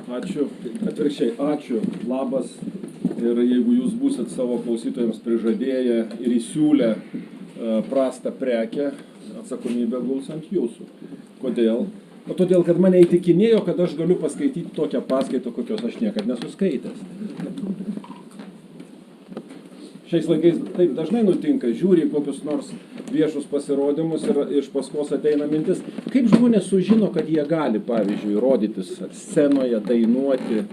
Ačiū. Atvirkščiai, ačiū. Labas. Ir jeigu jūs būsit savo klausytojams prižadėję ir įsiūlę prastą prekę, atsakomybė guls ant jūsų. Kodėl? O todėl, kad mane įtikinėjo, kad aš galiu paskaityti tokią paskaitą, kokios aš niekad nesu skaitęs. Šiais laikais taip dažnai nutinka, žiūri kokius nors viešus pasirodymus ir iš paskos ateina mintis, kaip žmonės sužino, kad jie gali, pavyzdžiui, rodytis scenoje, dainuoti.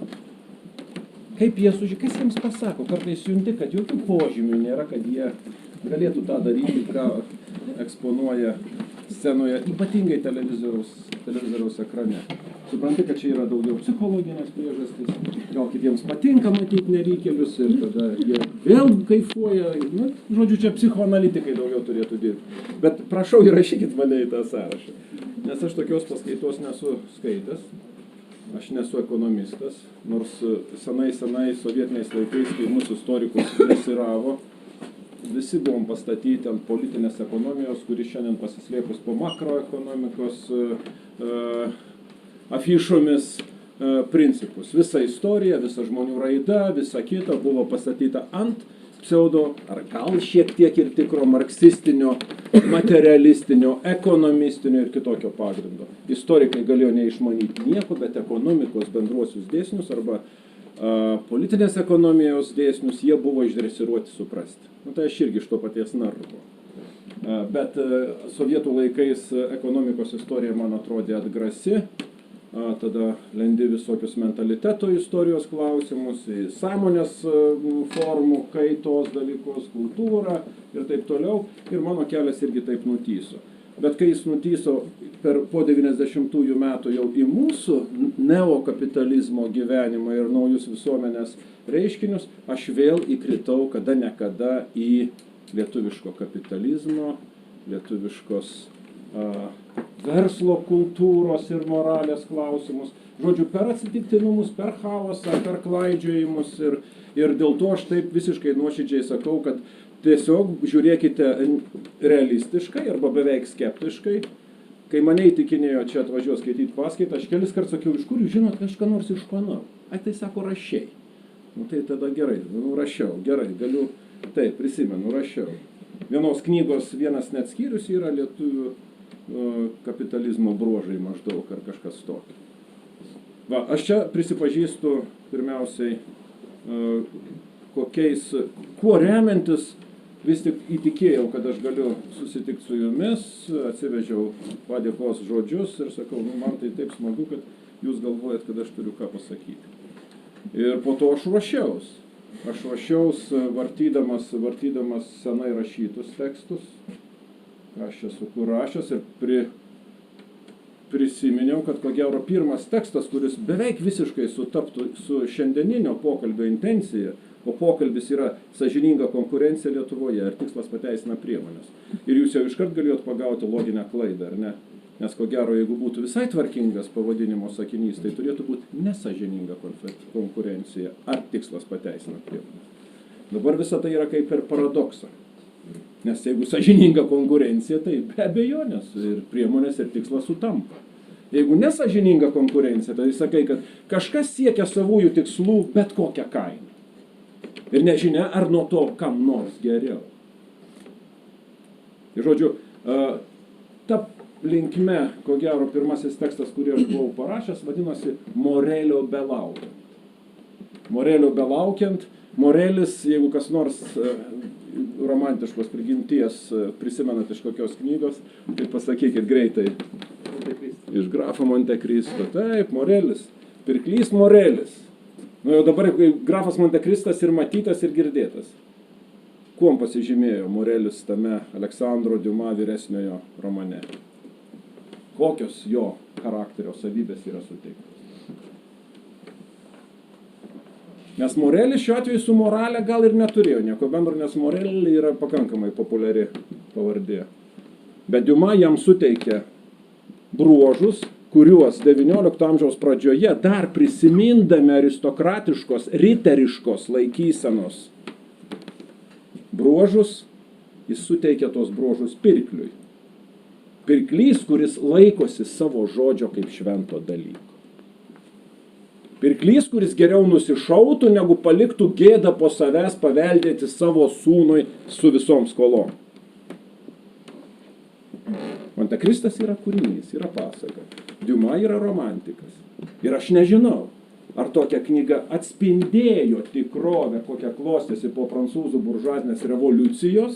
Kaip jie sužino, kas jiems pasako, kartais junti, kad jokių požymių nėra, kad jie galėtų tą daryti, ką eksponuoja scenoje, ypatingai televizoriaus ekrane. Supranti, kad čia yra daugiau psichologinės priežastys, gal kitiems patinka matyti nevykėlius ir tada jie vėl kaifuoja. Nu, žodžiu, čia psichoanalitikai daugiau turėtų dirbti. Bet prašau, įrašykit mane į tą sąrašą, nes aš tokios paskaitos nesu skaitęs, aš nesu ekonomistas, nors senai sovietiniais laikais, kai mūsų istorikus dresiravo, visi buvom pastatyti ant politinės ekonomijos, kuri šiandien pasislėpus po makroekonomikos afišomis principus. Visa istorija, visa žmonių raida, visa kita buvo pastatyta ant pseudo, ar gal šiek tiek ir tikro marksistinio, materialistinio, ekonomistinio ir kitokio pagrindo. Istorikai galėjo neišmanyti nieko, bet ekonomikos bendruosius dėsnius arba politinės ekonomijos dėsnius jie buvo išdresiruoti suprasti. Nu, tai aš irgi iš to paties narvo. Bet sovietų laikais ekonomikos istorija man atrodė atgrasi. Tada lendi visokius mentaliteto istorijos klausimus, į sąmonės formų, kaitos dalykus, kultūrą ir taip toliau. Ir mano kelias irgi taip nutyso. Bet kai jis nutyso po 90-ųjų metų jau į mūsų neokapitalizmo gyvenimą ir naujus visuomenės reiškinius, aš vėl įkritau kada nekada į lietuviško kapitalizmo, lietuviškos verslo kultūros ir moralės klausimus. Žodžiu, per atsitiktinumus, per chaosą, per klaidžiojimus ir dėl to aš taip visiškai nuoširdžiai sakau, kad tiesiog žiūrėkite realistiškai arba beveik skeptiškai. Kai mane įtikinėjo čia atvažiuos skaityti paskaitą, aš kelis kart sakiau, iš kur jūs žinot, kažką nors išmanau. Ai, tai sako, rašiai. Nu tai tada gerai, rašiau, gerai, galiu, taip, prisimenu, rašiau. Vienos knygos vienas net skyrius yra lietuvių kapitalizmo bruožai maždaug ar kažkas tokio. Va, aš čia prisipažįstu pirmiausiai, kuo remiantis vis tik įtikėjau, kad aš galiu susitikti su jumis, atsivežiau padėkos žodžius ir sakau, nu, man tai taip smagu, kad jūs galvojat, kad aš turiu ką pasakyti. Ir po to aš ruošiaus. Aš ruošiaus vartydamas senai rašytus tekstus, aš esu kurašęs ir prisiminiau, kad ko gero pirmas tekstas, kuris beveik visiškai sutaptų su šiandieninio pokalbio intencija, o pokalbis yra sąžininga konkurencija Lietuvoje ir tikslas pateisina priemonės. Ir jūs jau iškart galėjot pagauti loginę klaidą, ar ne? Nes ko gero, jeigu būtų visai tvarkingas pavadinimo sakinys, tai turėtų būti nesąžininga konkurencija ar tikslas pateisina priemonės. Dabar visa tai yra kaip per paradoksą. Nes jeigu sąžininga konkurencija, tai be abejonės ir priemonės ir tikslas sutampa. Jeigu nesąžininga konkurencija, tai sakai, kad kažkas siekia savųjų tikslų bet kokią kainą. Ir nežinia, ar nuo to kam nors geriau. Ir žodžiu, ta linkme, ko gero, pirmasis tekstas, kurį aš buvau parašęs, vadinosi Morelio belaukiant. Morelio belaukiant. Morelis, jeigu kas nors romantiškos prigimties prisimenat iš kokios knygos, tai pasakykit greitai. Iš grafo Monte Cristo. Taip, Morelis. Pirklys Morelis. Nu jau dabar grafas Monte Cristas ir matytas ir girdėtas. Kuom pasižymėjo Morelis tame Aleksandro Diuma vyresniojo romane? Kokios jo charakterio savybės yra suteiktos? Nes Morelis šiuo atveju su moralė gal ir neturėjo nieko bendro, nes Morelė yra pakankamai populiari pavardė. Bet Diuma jam suteikė bruožus, kuriuos XIX amžiaus pradžioje dar prisimindami aristokratiškos, riteriškos laikysenos bruožus, jis suteikė tos bruožus pirkliui. Pirklys, kuris laikosi savo žodžio kaip švento dalyko. Pirklys, kuris geriau nusišautų, negu paliktų gėdą po savęs paveldėti savo sūnui su visom skolom. Antikristas yra kūrinys, yra pasaka. Diuma yra romantikas. Ir aš nežinau, ar tokia knyga atspindėjo tikrovę, kokią klostėsi po prancūzų buržuazinės revoliucijos,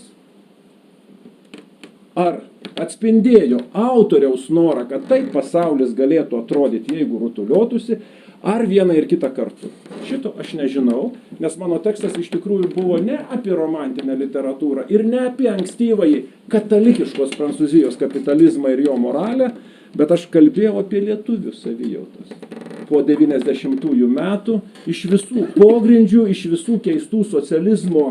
ar atspindėjo autoriaus norą, kad taip pasaulis galėtų atrodyti, jeigu rutuliotųsi, ar vieną ir kitą kartu. Šito aš nežinau, nes mano tekstas iš tikrųjų buvo ne apie romantinę literatūrą ir ne apie ankstyvąjį katalikiškos Prancūzijos kapitalizmą ir jo moralę, bet aš kalbėjau apie lietuvių savijautas. Po 90-ųjų metų iš visų pogrindžių, iš visų keistų socializmo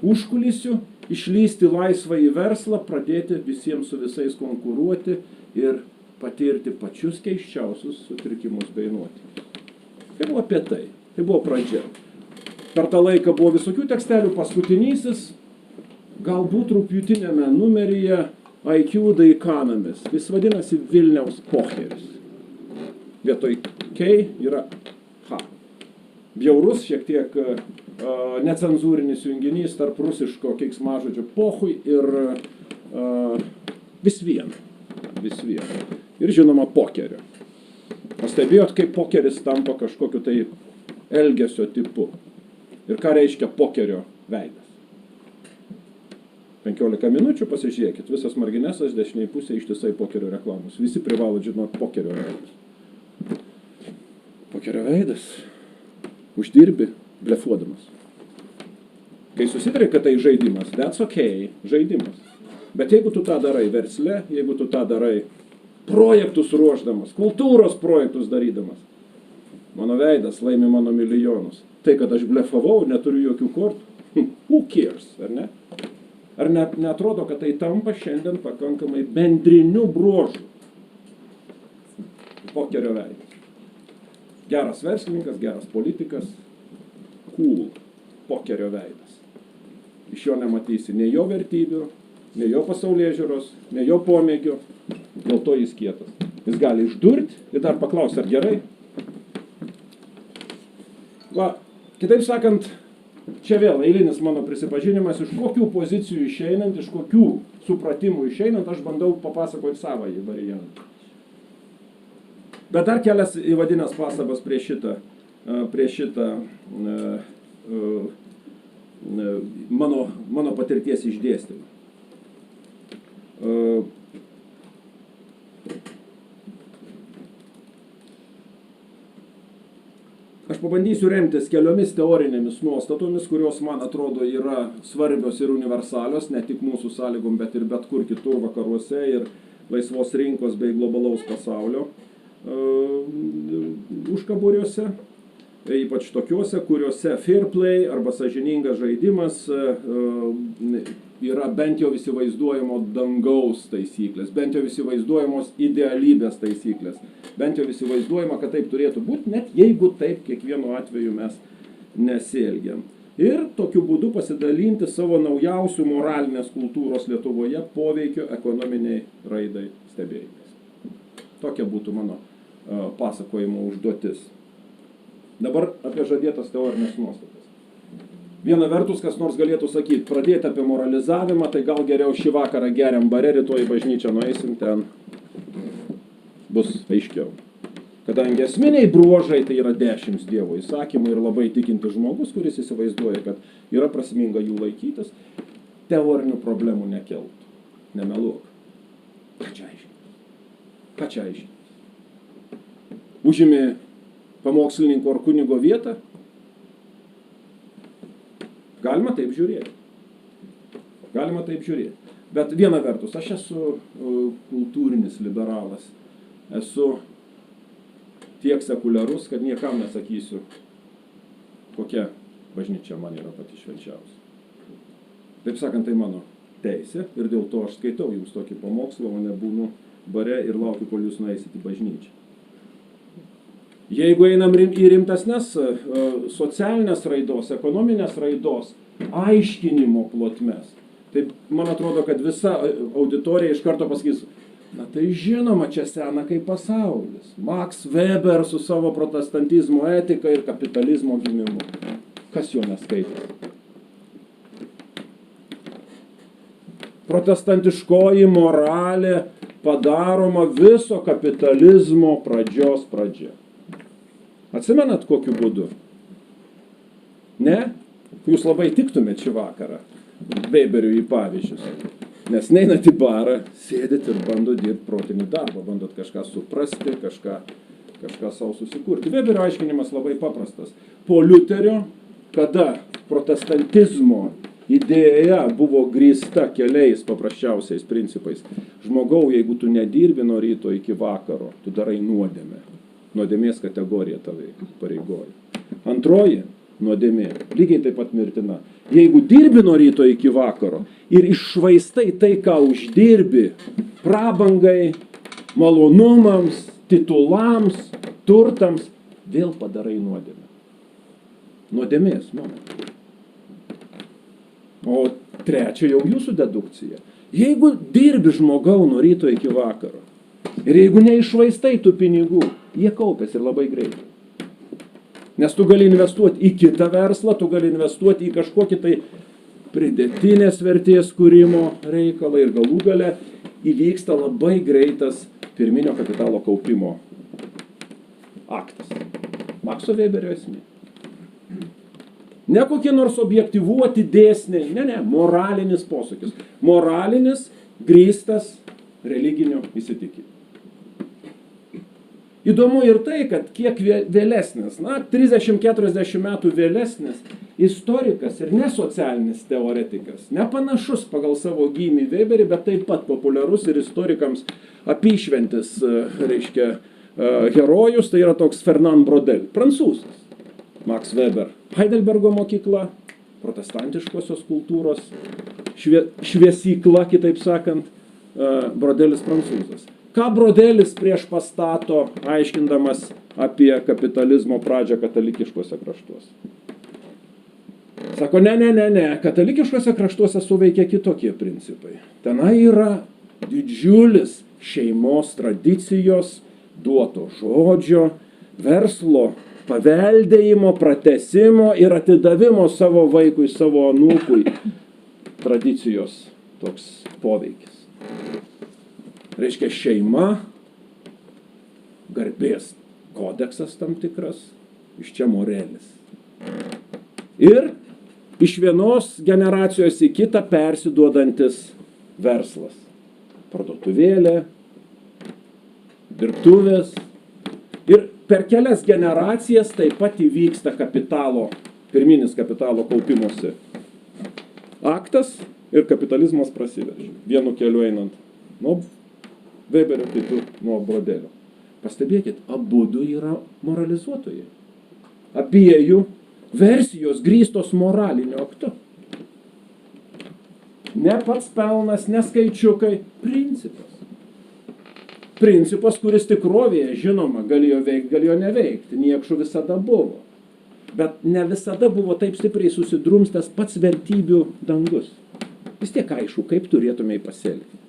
užkulisių išlysti laisvą į verslą, pradėti visiems su visais konkuruoti ir patirti pačius keiščiausius sutrikimus bei nuotykius. Tai buvo apie tai. Tai buvo pradžia. Per tą laiką buvo visokių tekstelių. Paskutinysis, galbūt rugpjūtiniame numeryje IQ The Economist. Jis vadinasi Vilniaus pocheris. Vietoj K yra H. Bjaurus, šiek tiek necenzūrinis junginys tarp rusiško keiksmažodžio pochui ir vis viena. Ir žinoma pokerio. Pastebėjot, kaip pokeris tampa kažkokiu tai elgesio tipu. Ir ką reiškia pokerio veidas. 15 minučių pasižiūrėkit, visas marginesas dešiniai pusė ištisai pokerio reklamos. Visi privalo žinoti pokerio veidas. Pokerio veidas. Uždirbi blefuodamas. Kai susidarai, kad tai žaidimas, that's okay, žaidimas. Bet jeigu tu tą darai versle, jeigu tu tą darai projektus ruošdamas, kultūros projektus darydamas, mano veidas laimi mano milijonus. Tai, kad aš blefavau, neturiu jokių kortų, who cares, ar ne? Ar neatrodo, kad tai tampa šiandien pakankamai bendriniu bruožu pokerio veidas. Geras verslininkas, geras politikas, cool, pokerio veidas. Iš jo nematysi nei jo vertybių, nei jo pasaulėžiūros, nei jo pomėgių, dėl to jis kietas. Jis gali išdurti ir dar paklausti, ar gerai. Va, kitaip sakant, čia vėl eilinis mano prisipažinimas, iš kokių pozicijų išeinant, iš kokių supratimų išeinant, aš bandau papasakoti savąjį variantą. Bet dar kelias įvadinės pastabas prieš šitą mano patirties išdėstymą. Aš pabandysiu remtis keliomis teorinėmis nuostatomis, kurios, man atrodo, yra svarbios ir universalios, ne tik mūsų sąlygom, bet ir bet kur kitur vakaruose ir laisvos rinkos bei globalaus pasaulio užkaburiuose, ypač tokiuose, kuriuose fair play arba sąžiningas žaidimas yra bent jau įsivaizduojamo dangaus taisyklės, bent jau įsivaizduojamos idealybės taisyklės, bent jau įsivaizduojama, kad taip turėtų būti, net jeigu taip kiekvienu atveju mes nesielgiam. Ir tokiu būdu pasidalinti savo naujausių moralinės kultūros Lietuvoje poveikio ekonominiai raidai stebėjimais. Tokia būtų mano pasakojimo užduotis. Dabar apie žadėtas teorinės nuostatas. Viena vertus, kas nors galėtų sakyti, pradėti apie moralizavimą, tai gal geriau šį vakarą geriam bare, rytoj į bažnyčią nueisim, ten bus aiškiau. Kadangi esminiai bruožai tai yra 10 Dievo įsakymų ir labai tikintis žmogus, kuris įsivaizduoja, kad yra prasminga jų laikytis, teorinių problemų nekeltų. Nemeluok. Ką čia aiškinti? Užimi pamokslininko ar kunigo vietą? Galima taip žiūrėti. Bet viena vertus, aš esu kultūrinis liberalas. Esu tiek sekuliarus, kad niekam nesakysiu, kokia bažnyčia man yra pati švenčiausia. Taip sakant, tai mano teisė ir dėl to aš skaitau jums tokį pamokslą, o nebūnu bare ir laukiu, kol jūs nueisit į bažnyčią. Jeigu einam į rimtesnės socialinės raidos, ekonominės raidos, aiškinimo plotmes, tai man atrodo, kad visa auditorija iš karto pasakys, Na tai žinoma, čia sena kaip pasaulis. Max Weber su savo protestantizmo etika ir kapitalizmo gimimu. Kas jo neskaitė? Protestantiškoji moralė padaroma viso kapitalizmo pradžios pradžia. Atsimenat kokiu būdu? Ne? Jūs labai tiktumėt šį vakarą Weberiui į pavyzdžius. Nes neinat į barą, sėdit ir bandot dirbti protinį darbą, bandot kažką suprasti, kažką savo susikurti. Weberio aiškinimas labai paprastas. Po Liuterio, kada protestantizmo idėja buvo grįsta keliais paprasčiausiais principais. Žmogau, jeigu tu nedirbi nuo ryto iki vakaro, tu darai nuodėmę. Nuodėmės kategorija tave pareigoja. Antroji nuodėmė, lygiai taip pat mirtina. Jeigu dirbi nuo ryto iki vakaro ir iššvaistai tai, ką uždirbi, prabangai, malonumams, titulams, turtams, vėl padarai nuodėmę. Nuodėmės momentas. O trečia jau jūsų dedukcija. Jeigu dirbi žmogau nuo ryto iki vakaro ir jeigu neišvaistai tų pinigų, jie kaupiasi ir labai greitai. Nes tu gali investuoti į kitą verslą, tu gali investuoti į kažkokį tai pridėtinės vertės kūrimo reikalą ir galų gale įvyksta labai greitas pirminio kapitalo kaupimo aktas. Makso Weberio esmė. Ne kokie nors objektyvuoti dėsniai, ne, moralinis posūkis. Moralinis grįstas religiniu įsitikinimu. Įdomu ir tai, kad kiek vėlesnis, 30-40 metų vėlesnis istorikas ir nesocialinis teoretikas, nepanašus pagal savo gymį Weberį, bet taip pat populiarus ir istorikams apyšventis, reiškia, herojus, tai yra toks Fernand Braudel, prancūzas. Max Weber, Heidelbergo mokykla, protestantiškosios kultūros šviesykla, kitaip sakant, Braudelis prancūzas. Ką Braudelis prieš pastato, aiškindamas apie kapitalizmo pradžią katalikiškose kraštuose? Sako, ne, katalikiškose kraštuose suveikia kitokie principai. Tenai yra didžiulis šeimos tradicijos, duoto žodžio, verslo paveldėjimo, pratęsimo ir atidavimo savo vaikui, savo anūkui tradicijos toks poveikis. Reiškia šeima, garbės kodeksas tam tikras, iš čia morelis. Ir iš vienos generacijos į kitą persiduodantis verslas. Parduotuvėlė, dirbtuvės. Ir per kelias generacijas taip pat įvyksta pirminis kapitalo kaupimosi aktas ir kapitalizmas prasiveržia. Vienu keliu einant nuo Weberio, kitų nuo Braudelio. Pastebėkit, abudu yra moralizuotojai. Abiejų versijos grįstos moraliniu aktu. Ne pats pelnas, ne skaičiukai, principas. Principas, kuris tikrovėje, žinoma, galėjo veikti, galėjo neveikti. Niekšų visada buvo. Bet ne visada buvo taip stipriai susidrumstęs pats vertybių dangus. Vis tiek aišku, kaip turėtumei pasielgti.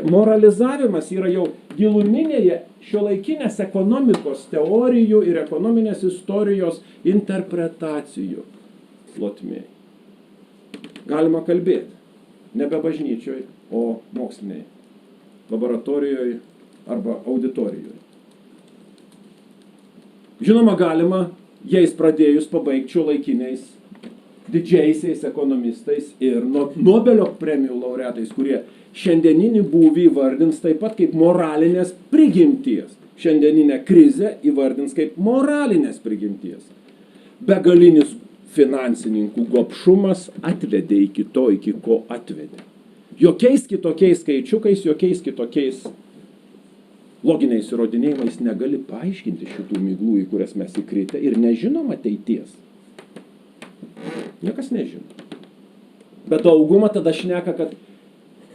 Moralizavimas yra jau giluminėje šiuolaikinės ekonomikos teorijų ir ekonominės istorijos interpretacijų plotmėje. Galima kalbėti nebe bažnyčioj, o moksliniai, laboratorijoje arba auditorijoje. Žinoma, galima jais pradėjus pabaigti šiuolaikiniais didžiaisiais ekonomistais ir Nobelio premijų laureatais, kurie šiandieninį būvį įvardins taip pat kaip moralinės prigimties. Šiandieninę krizę įvardins kaip moralinės prigimties. Begalinis finansininkų gobšumas atvedė iki to, iki ko atvedė. Jokiais kitokiais skaičiukais, jokiais kitokiais loginiais įrodinėjimais negali paaiškinti šitų miglų, į kurias mes įkritę ir nežinom ateities. Niekas nežino. Bet dauguma tada šneka, kad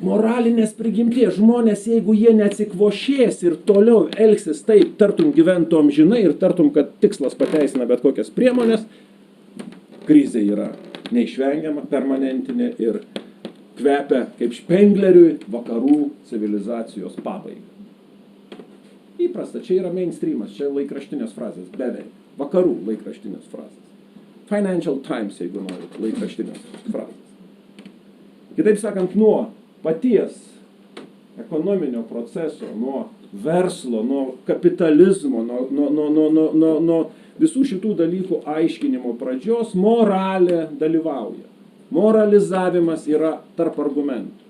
moralinės prigimties žmonės, jeigu jie neatsikvošės ir toliau elgsis taip, tartum gyventų amžinai ir tartum, kad tikslas pateisina bet kokias priemonės, krizė yra neišvengiama, permanentinė ir kvepia kaip Špengleriui vakarų civilizacijos pabaiga. Įprasta, čia yra mainstreamas, čia laikraštinės frazės, beveik. Vakarų laikraštinės frazės. Financial Times, jeigu norit, laikraštinės frazės. Kitaip sakant, nuo paties ekonominio proceso, nuo verslo, nuo kapitalizmo, nuo visų šitų dalykų aiškinimo pradžios moralė dalyvauja. Moralizavimas yra tarp argumentų.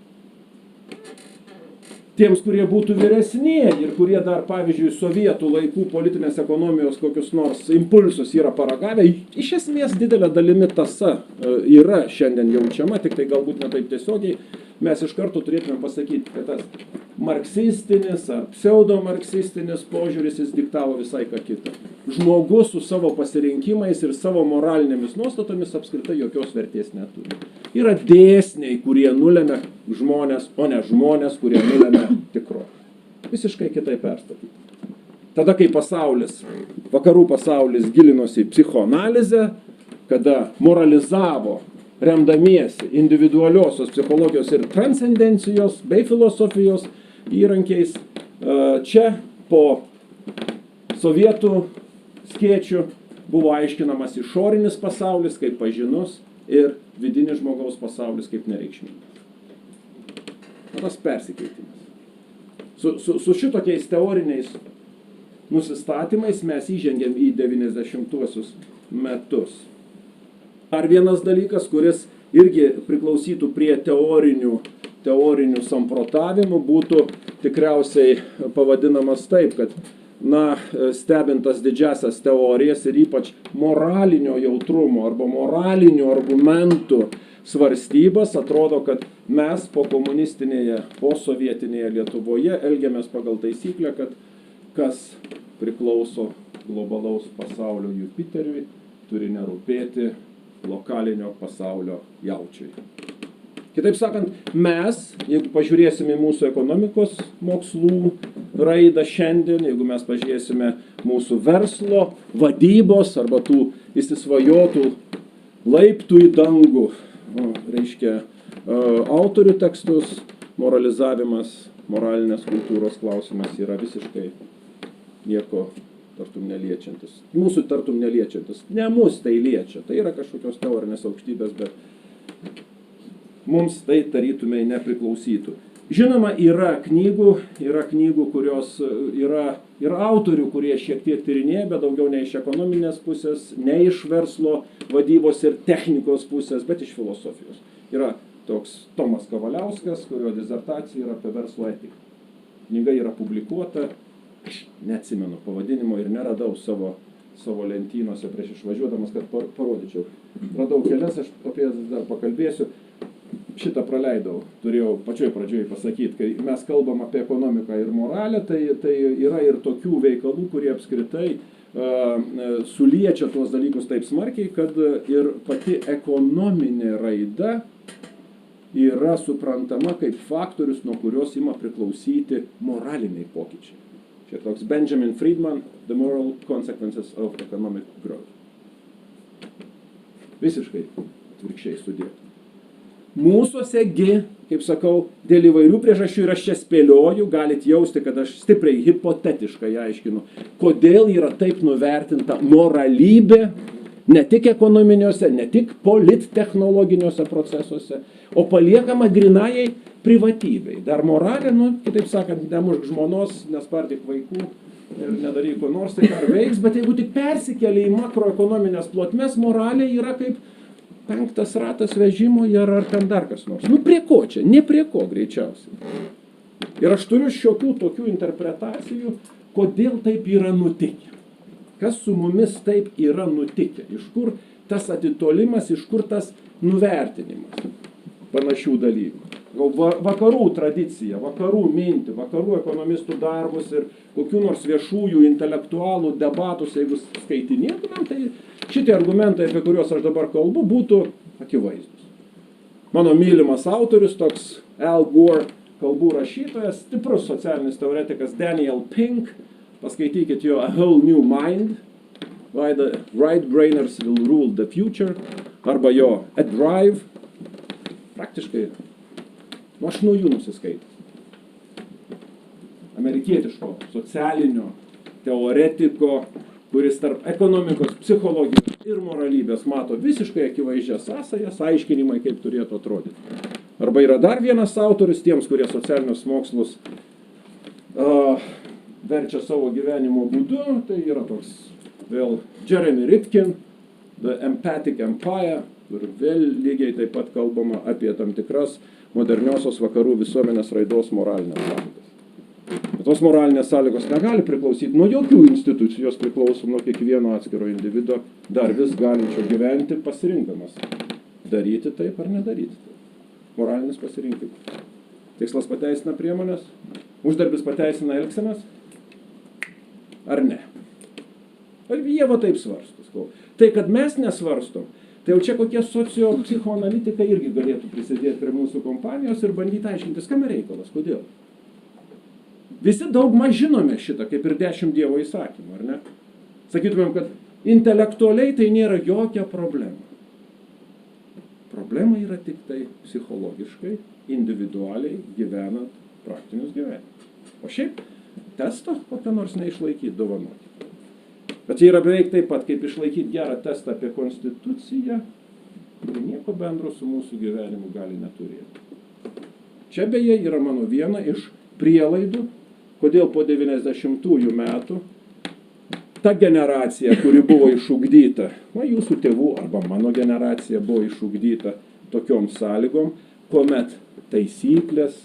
Tiems, kurie būtų vyresnieji ir kurie dar, pavyzdžiui, sovietų laikų politinės ekonomijos kokius nors impulsus yra paragavę, iš esmės didelė dalimi tąsa yra šiandien jaučiama, tik tai galbūt ne taip tiesiogiai, mes iš karto turėtume pasakyti, kad tas marksistinis ar pseudomarksistinis požiūris jis diktavo visai ką kitą. Žmogus su savo pasirinkimais ir savo moralinėmis nuostatomis apskritai jokios vertės neturi. Yra dėsniai, kurie nulemia žmonės, o ne žmonės, kurie nulemia tikrovę. Visiškai kitaip perstatyti. Tada, kai vakarų pasaulis gilinosi į psichoanalizę, kada moralizavo, remdamiesi individualiosios psichologijos ir transcendencijos bei filosofijos įrankiais, čia po sovietų skėčių buvo aiškinamas išorinis pasaulis kaip pažinus ir vidinis žmogaus pasaulis kaip nereikšmingas. Tas persikeitimas. Su šitokiais teoriniais nusistatymais mes įžengėm į 90-uosius metus. Ar vienas dalykas, kuris irgi priklausytų prie teorinių samprotavimų, būtų tikriausiai pavadinamas taip, kad stebintas didžiasias teorijas ir ypač moralinio jautrumo arba moralinių argumentų svarstybas, atrodo, kad mes po komunistinėje, po sovietinėje Lietuvoje elgiamės pagal taisyklę, kad kas priklauso globalaus pasaulio Jupiteriui, turi nerūpėti lokalinio pasaulio jaučiui. Kitaip sakant, mes, jeigu pažiūrėsime mūsų ekonomikos mokslų raidą šiandien, jeigu mes pažiūrėsime mūsų verslo, vadybos arba tų įsisvajotų laiptų į dangų, autorių tekstus, moralizavimas, moralinės kultūros klausimas yra visiškai nieko tartum neliečiantis. Mūsų tartum neliečiantis. Ne mus tai liečia. Tai yra kažkokios teorinės aukštybės, bet mums tai tarytumai nepriklausytų. Žinoma, yra knygų, kurios yra autorių, kurie šiek tiek tyrinėja, bet daugiau ne iš ekonominės pusės, ne iš verslo, vadybos ir technikos pusės, bet iš filosofijos. Yra toks Tomas Kavaliauskas, kurio disertacija yra apie verslo etiką. Knyga yra publikuota, aš neatsimenu pavadinimo ir neradau savo lentynose prieš išvažiuodamas, kad parodyčiau. Radau kelias, aš apie jas dar pakalbėsiu. Šitą praleidau, turėjau pačioj pradžioj pasakyti, kai mes kalbam apie ekonomiką ir moralę, tai yra ir tokių veikalų, kurie apskritai suliečia tuos dalykus taip smarkiai, kad ir pati ekonominė raida yra suprantama kaip faktorius, nuo kurios ima priklausyti moraliniai pokyčiai. Čia toks Benjamin Friedman, The Moral Consequences of Economic Growth. Visiškai atvirkščiai sudėta. Mūsuosegi, kaip sakau, dėl įvairių priežasčių ir aš čia spėlioju, galit jausti, kad aš stipriai hipotetiškai aiškinu, kodėl yra taip nuvertinta moralybė, ne tik ekonominiuose, ne tik polittechnologiniuose procesuose, o paliekama grinajai privatybei. Dar moralė, kitaip sakant, nemušk žmonos, nespardyk vaikų ir nedaryk ko nors, tai ar veiks, bet jeigu tik persikelia į makroekonominės plotmes, moralė yra kaip penktas ratas vežimo ar ten dar kas nors. Prie ko čia? Ne prie ko greičiausiai. Ir aš turiu šiokių tokių interpretacijų, kodėl taip yra nutikę. Kas su mumis taip yra nutikę? Iš kur tas atitolimas, iš kur tas nuvertinimas panašių dalykų. Vakarų tradicija, vakarų mintį, vakarų ekonomistų darbus ir kokių nors viešųjų intelektualų debatus, jeigu skaitinėtumėm, tai šitie argumentai, apie kuriuos aš dabar kalbu, būtų akivaizdus. Mano mylimas autorius, toks Al Gore kalbų rašytojas, stiprus socialinis teoretikas Daniel Pink, paskaitykit jo A Whole New Mind, Why the Right Brainers Will Rule the Future, arba jo A Drive, praktiškai Nu, aš nuo jų nusiskaitęs. Amerikietiško socialinio teoretiko, kuris tarp ekonomikos, psichologijos ir moralybės mato visiškai akivaizdžias sąsajas, aiškinimai, kaip turėtų atrodyti. Arba yra dar vienas autorius tiems, kurie socialinius mokslus verčia savo gyvenimo būdu, tai yra toks vėl Jeremy Rifkin, The Empathic Empire, kur vėl lygiai taip pat kalbama apie tam tikras moderniosios vakarų visuomenės raidos moralinės sąlygas. Bet tos moralinės sąlygos negali priklausyti nuo jokių institucijų, jos priklauso nuo kiekvieno atskiro individo, dar vis galinčio gyventi pasirinkdamas. Daryti taip ar nedaryti taip. Moralinis pasirinkimas. Tikslas pateisina priemonės, uždarbis pateisina elgsenas, ar ne? Ar jie va taip svarstos. Tai, kad mes nesvarstom, tai jau čia kokie socio-psichoanalitikai irgi galėtų prisidėti prie mūsų kompanijos ir bandyti aiškintis, kam reikalas, kodėl. Visi daugmaž žinome šitą, kaip ir 10 Dievo įsakymų, ar ne? Sakytumėm, kad intelektualiai tai nėra jokia problema. Problema yra tik tai psichologiškai, individualiai gyvenant praktinius gyvenimus. O šiaip testo kokio nors neišlaikyti, dovanoti. Bet čia yra beveik taip pat, kaip išlaikyti gerą testą apie konstituciją, kuri nieko bendro su mūsų gyvenimu gali neturėti. Čia beje yra mano viena iš prielaidų, kodėl po 90-ųjų metų ta generacija, kuri buvo išugdyta, jūsų tėvų arba mano generacija buvo išugdyta tokiom sąlygom, kuomet taisyklės,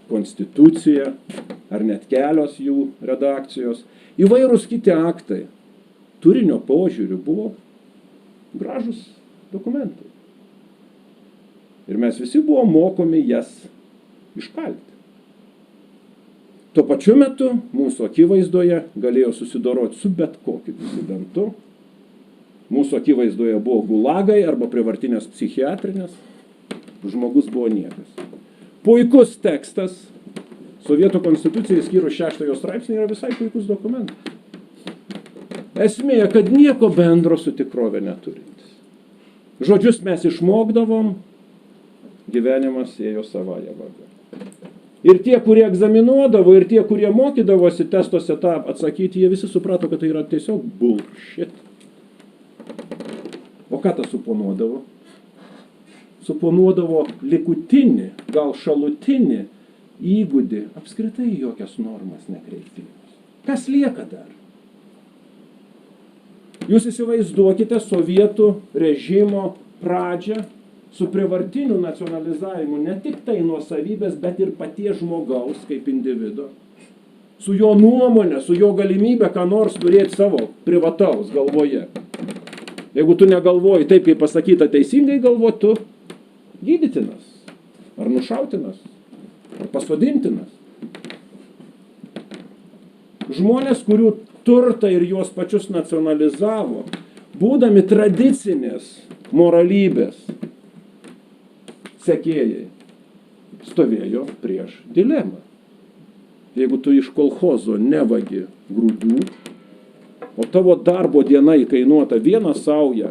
konstitucija ar net kelios jų redakcijos, įvairūs kiti aktai, turinio požiūrių buvo gražus dokumentai. Ir mes visi buvo mokomi jas iškalti. Tuo pačiu metu mūsų akivaizdoje galėjo susidoroti su bet kokiu disidentu. Mūsų akivaizdoje buvo gulagai arba prievartinės psichiatrinės. Žmogus buvo niekas. Puikus tekstas. Sovietų konstitucijai skyrus 6 straipsnį yra visai puikus dokumentas. Esmė, kad nieko bendro su tikrove neturintis. Žodžius mes išmokdavom, gyvenimas ėjo savąją vagą. Ir tie, kurie egzaminuodavo, ir tie, kurie mokydavosi testuose tą atsakyti, jie visi suprato, kad tai yra tiesiog bullshit. O ką tas suponuodavo? Suponuodavo likutinį, gal šalutinį įgūdį, apskritai jokias normas nekreiptimas. Kas lieka dar? Jūs įsivaizduokite sovietų režimo pradžią, su prievartiniu nacionalizavimu ne tik tai nuosavybės, bet ir paties žmogaus kaip individo. Su jo nuomonė, su jo galimybė ką nors turėti savo privataus galvoje. Jeigu tu negalvoji taip, kaip pasakyta teisingai galvoti, tu gydytinas, ar nušautinas, ar pasodintinas. Žmonės, kurių turtą ir juos pačius nacionalizavo, būdami tradicinės moralybės sekėjai, stovėjo prieš dilemą. Jeigu tu iš kolchozo nevagi grūdų, o tavo darbo diena įkainuota vieną saują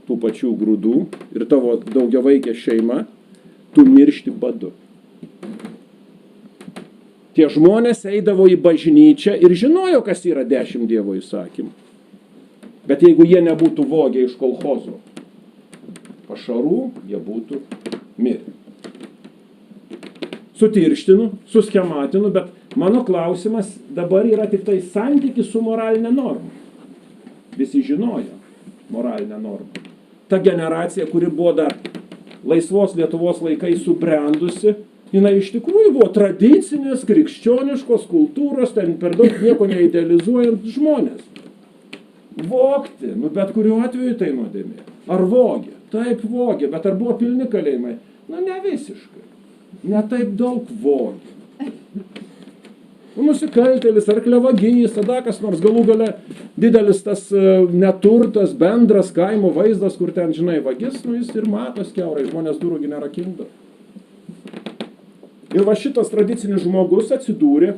tų pačių grūdų ir tavo daugiavaikė šeima, tu miršti badu. Tie žmonės eidavo į bažnyčią ir žinojo, kas yra 10 Dievo įsakymų. Bet jeigu jie nebūtų vogę iš kolchozo pašarų, jie būtų mirę. Sutirštinu, suskematinu, bet mano klausimas dabar yra tik tai santykis su moralinė norma. Visi žinojo moralinę normą. Ta generacija, kuri buvo dar laisvos Lietuvos laikais subrendusi, jinai iš tikrųjų buvo tradicinės, krikščioniškos kultūros, ten per daug nieko neidealizuojant žmonės. Vogti, bet kuriuo atveju tai nuodėmė. Ar vogė? Taip vogė, bet ar buvo pilni kalėjimai? Ne visiškai. Ne taip daug vogė. Nusikaltėlis ar klevagys, tada kas nors galų gale didelis tas neturtas, bendras kaimo vaizdas, kur ten, žinai, vagis, jis ir matos kiaurai, žmonės durų nerakindavo. Ir va šitas tradicinis žmogus atsidūrė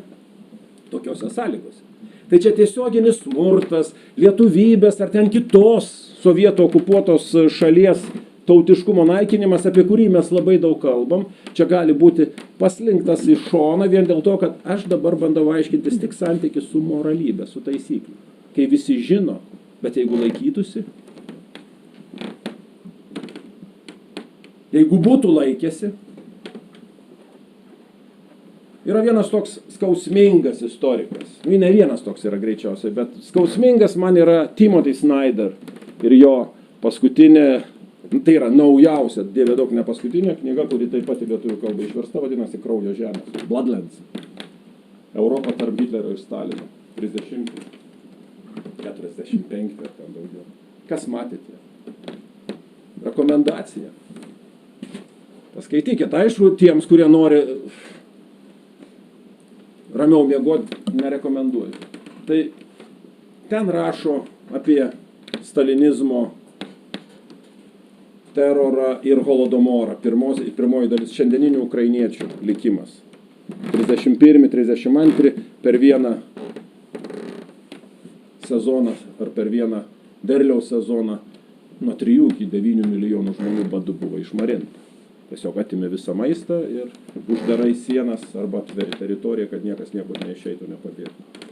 tokiose sąlygose. Tai čia tiesioginis smurtas, lietuvybės ar ten kitos sovietų okupuotos šalies tautiškumo naikinimas, apie kurį mes labai daug kalbam, čia gali būti paslinktas į šoną vien dėl to, kad aš dabar bandau aiškintis tik santykį su moralybė, su taisykliu. Kai visi žino, bet jeigu laikytųsi, jeigu būtų laikėsi. Yra vienas toks skausmingas istorikas. Ne vienas toks yra greičiausiai, bet skausmingas man yra Timothy Snyder ir jo paskutinė, tai yra naujausia, Dieve daug ne paskutinė knyga, kuri taip pat į lietuvių kalbą išversta, vadinasi Kraujo žemės, Bloodlands. Europa tarp Hitlerio ir Stalino. 30, 45 ar ten daugiau. Kas matėte? Rekomendacija. Paskaitykite, aišku, tiems, kurie nori ramiau miegoti, nerekomenduoju. Tai ten rašo apie stalinizmo terorą ir holodomorą. Pirmoji dalis šiandieninių ukrainiečių likimas. 31-32 per vieną sezoną ar per vieną derliaus sezoną nuo 3 iki 9 milijonų žmonių badu buvo išmarinta. Tiesiog atimė visą maistą ir uždarai sienas arba atveri teritoriją, kad niekas niekur neišeitų, nepabėgtų.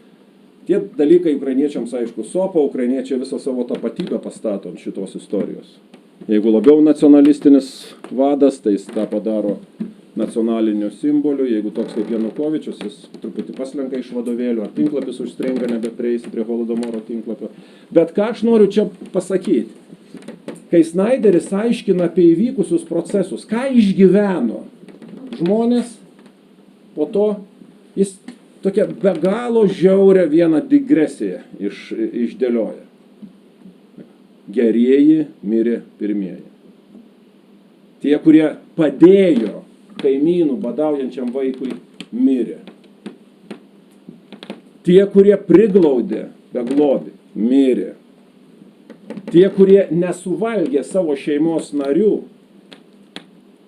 Tie dalykai ukrainiečiams, aišku, sopa, ukrainiečiai visą savo tapatybę pastato ant šitos istorijos. Jeigu labiau nacionalistinis vadas, tai jis tą padaro nacionaliniu simboliu. Jeigu toks kaip Janukovičius, jis truputį paslenka iš vadovėlių, ar tinklapis užstringa, nebeprieisi prie holodomoro tinklapio. Bet ką aš noriu čia pasakyti? Kai Snyderis aiškina apie įvykusius procesus, ką išgyveno žmonės, po to jis tokia be galo žiaurę vieną digresiją išdėlioja. Gerieji mirė pirmieji. Tie, kurie padėjo kaimynų badaujančiam vaikui, mirė. Tie, kurie priglaudė beglobį, mirė. Tie, kurie nesuvalgė savo šeimos narių,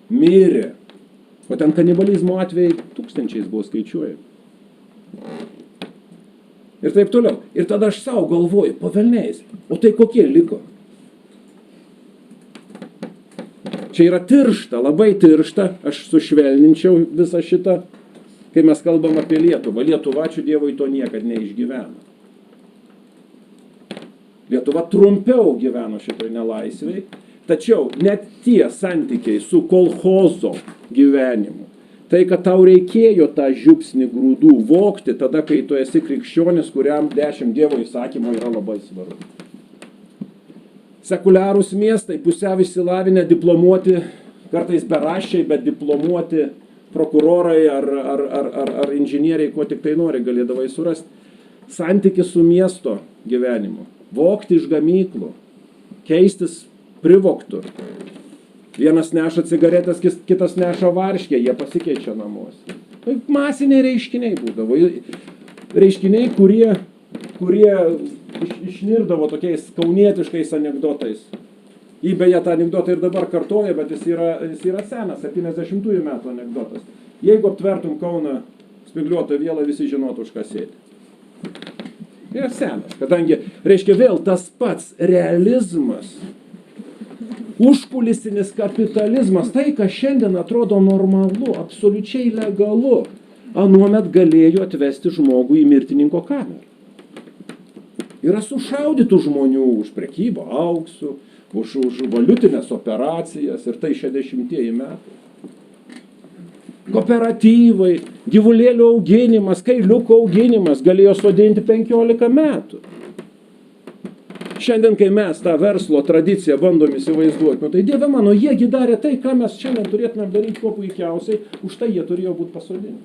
mirė. O ten kanibalizmo atvejai tūkstančiais buvo skaičiuojami. Ir taip toliau. Ir tada aš savo galvoju, pavelniais, o tai kokie liko? Čia yra tiršta, labai tiršta, aš sušvelninčiau visą šitą, kai mes kalbam apie Lietuvą. Lietuva, ačiū Dievui, to niekad neišgyveno. Lietuva trumpiau gyveno šitoj nelaisvėj, tačiau net tie santykiai su kolchozo gyvenimu, tai, kad tau reikėjo tą žiupsnį grūdų vogti, tada, kai tu esi krikščionis, kuriam 10 Dievo įsakymų yra labai svarbu. Sekuliarūs miestai, pusiau išsilavinę, diplomuoti, kartais beraščiai, bet diplomuoti prokurorai ar inžinieriai, ko tik tai nori, galėdavai surasti. Santykis su miesto gyvenimu. Vogti iš gamyklų, keistis privogtų. Vienas neša cigaretės, kitas neša varškę, jie pasikeičia namuose. Tai masiniai reiškiniai būdavo. Reiškiniai, kurie išnirdavo tokiais kaunietiškais anekdotais. Jį beje tą anekdotą ir dabar kartoja, bet jis yra senas, 70-ųjų metų anekdotas. Jeigu aptvertum Kauną spygliuotą vielą, visi žinotų, už ką sėdi. Yra senas, kadangi, reiškia, vėl tas pats realizmas, užkulisinis kapitalizmas, tai, kas šiandien atrodo normalu, absoliučiai legalu, anuomet galėjo atvesti žmogų į mirtininko kamerą. Yra sušaudytų žmonių už prekybą auksu, už valiutinės operacijas ir tai 60-ieji metai. Kooperatyvai, gyvulėlių auginimas, kailiukų auginimas galėjo sodinti 15 metų. Šiandien, kai mes tą verslo tradiciją bandom įsivaizduoti, tai Dieve mano, jiegi darė tai, ką mes šiandien turėtume daryti kuo puikiausiai, už tai jie turėjo būti pasodinti.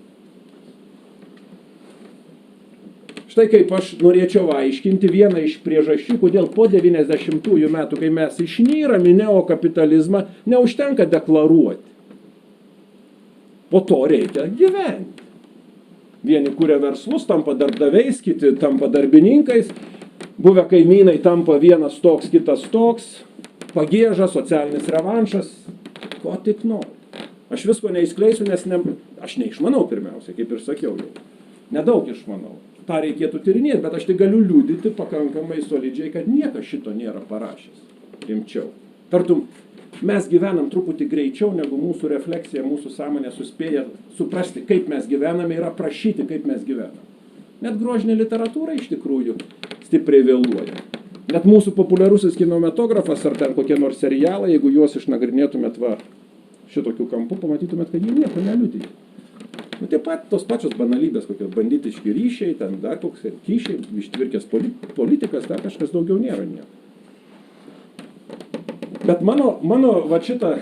Štai kaip aš norėčiau aiškinti vieną iš priežasčių, kodėl po 90-ųjų metų, kai mes išnyrame neokapitalizmą, neužtenka deklaruoti. Po to reikia gyventi. Vieni kuria verslus, tampa darbdaviais, kiti tampa darbininkais, buvę kaimynai tampa vienas toks, kitas toks, pagieža, socialinis revanšas, ko tik nori. Aš visko neįskleisiu, nes aš neišmanau pirmiausia, kaip ir sakiau jau. Nedaug išmanau. tą reikėtų tyrinėti, bet aš tai galiu liudyti pakankamai solidžiai, kad niekas šito nėra parašęs rimčiau. Tartum, Mes gyvenam truputį greičiau, negu mūsų refleksija, mūsų sąmonė suspėja suprasti, kaip mes gyvename ir aprašyti, kaip mes gyvename. Net grožinė literatūra iš tikrųjų stipriai vėluoja. Net mūsų populiarusis kinematografas ar ten kokie nors serialai, jeigu juos išnagrinėtumėt šitokiu kampu, pamatytumėt, kad jie nieko neliudija. Nu, taip pat tos pačios banalybės, kokios banditiški ryšiai, ten dar koks kyšiai, ištvirkęs politikas, dar kažkas daugiau nėra nieko. Bet mano va šitą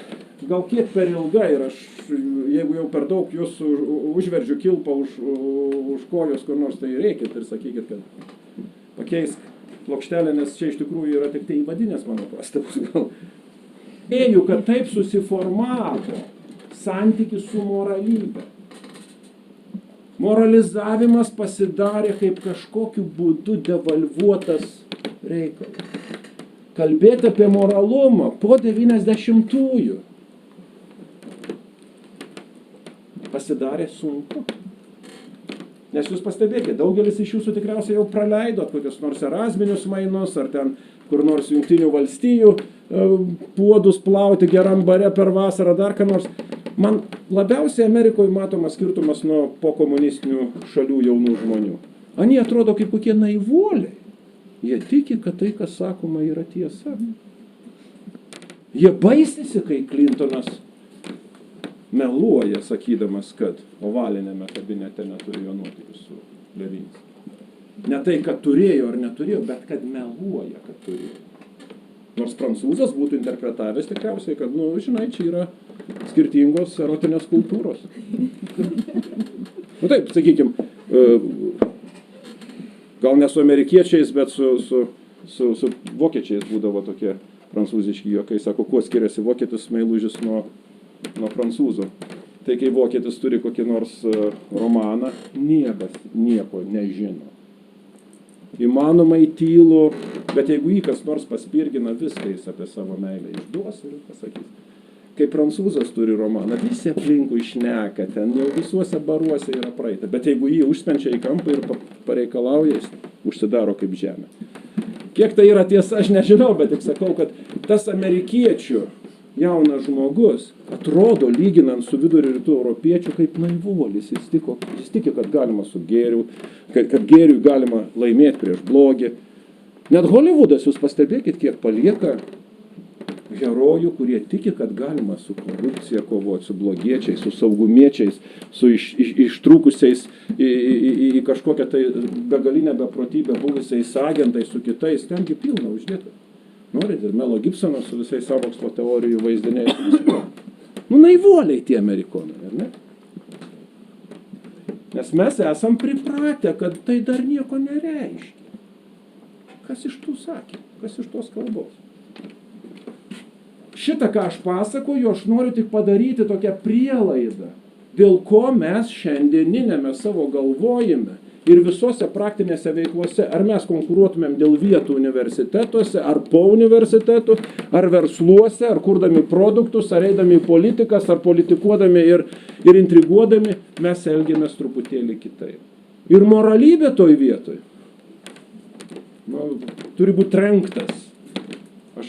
gal kiek per ilga ir aš, jeigu jau per daug jūs užverdžiu kilpą už kojos kur nors, tai reikit ir sakykit, kad pakeisk plokštelę, nes čia iš tikrųjų yra tik tai įvadinės mano pastabos gal. Ėjau, kad taip susiformavo santykis su moralybė. Moralizavimas pasidarė kaip kažkokiu būdu devalvuotas reikalas. Kalbėti apie moralumą po 90-ųjų pasidarė sunku. Nes jūs pastebėkite, daugelis iš jūsų tikriausiai jau praleidot kokius nors erazminius mainus, ar ten kur nors Jungtinių valstijų puodus plauti geram bare per vasarą, dar ką nors. Man labiausiai Amerikoje matomas skirtumas nuo pokomunistinių šalių jaunų žmonių. Ani atrodo kaip kokie naivuoliai. Jie tiki, kad tai, kas sakoma, yra tiesa. Jie baisisi, kai Clintonas meluoja, sakydamas, kad ovalinėme kabinete neturėjo nuotykių su Levinis. Ne tai, kad turėjo ar neturėjo, bet kad meluoja, kad turėjo. Nors prancūzas būtų interpretavęs tikriausiai, kad, nu, žinai, čia yra skirtingos erotinės kultūros. Nu taip, sakykime, gal ne su amerikiečiais, bet su vokiečiais būdavo tokie prancūziški juokai. Sako, kuo skiriasi vokietis meilužis nuo prancūzų. Tai kai vokietis turi kokį nors romaną, niekas nieko nežino. Įmanomai tylu, bet jeigu jį kas nors paspirgina, viską jis apie savo meilę išduos ir pasakys. Kai prancūzas turi romaną, visi aplinkui šneka, ten jau visuose baruose yra praeita. Bet jeigu jį užspenčia į kampą ir pareikalauja, jis užsidaro kaip žemė. Kiek tai yra tiesa, aš nežinau, bet tik sakau, kad tas amerikiečių jaunas žmogus atrodo, lyginant su vidurio rytų europiečių, kaip naivuolis. Jis tiki, kad galima su gėriu, kad gėriui galima laimėti prieš blogį. Net Hollywoodas, jūs pastebėkit, kiek palieka herojų, kurie tiki, kad galima su korupcija kovoti, su blogiečiais, su saugumiečiais, su ištrūkusiais į kažkokią tai begalinę beprotybę buvusiais agentais, su kitais, tengi pilna uždėta. Norit ir Melo Gibsono su visais sąmokslo teorijų vaizdiniais. Nu, naivuoliai tie amerikonai, ar ne? Nes mes esam pripratę, kad tai dar nieko nereiškia. Kas iš tų sakė? Kas iš tos kalbos? Šitą, ką aš pasakoju, aš noriu tik padaryti tokią prielaidą, dėl ko mes šiandieninėme savo galvojime ir visose praktinėse veiklose, ar mes konkuruotumėm dėl vietų universitetuose, ar po universitetų, ar versluose, ar kurdami produktus, ar eidami į politikas, ar politikuodami ir intriguodami, mes elgiamės truputėlį kitaip. Ir moralybė toj vietoj turi būti trenktas. Aš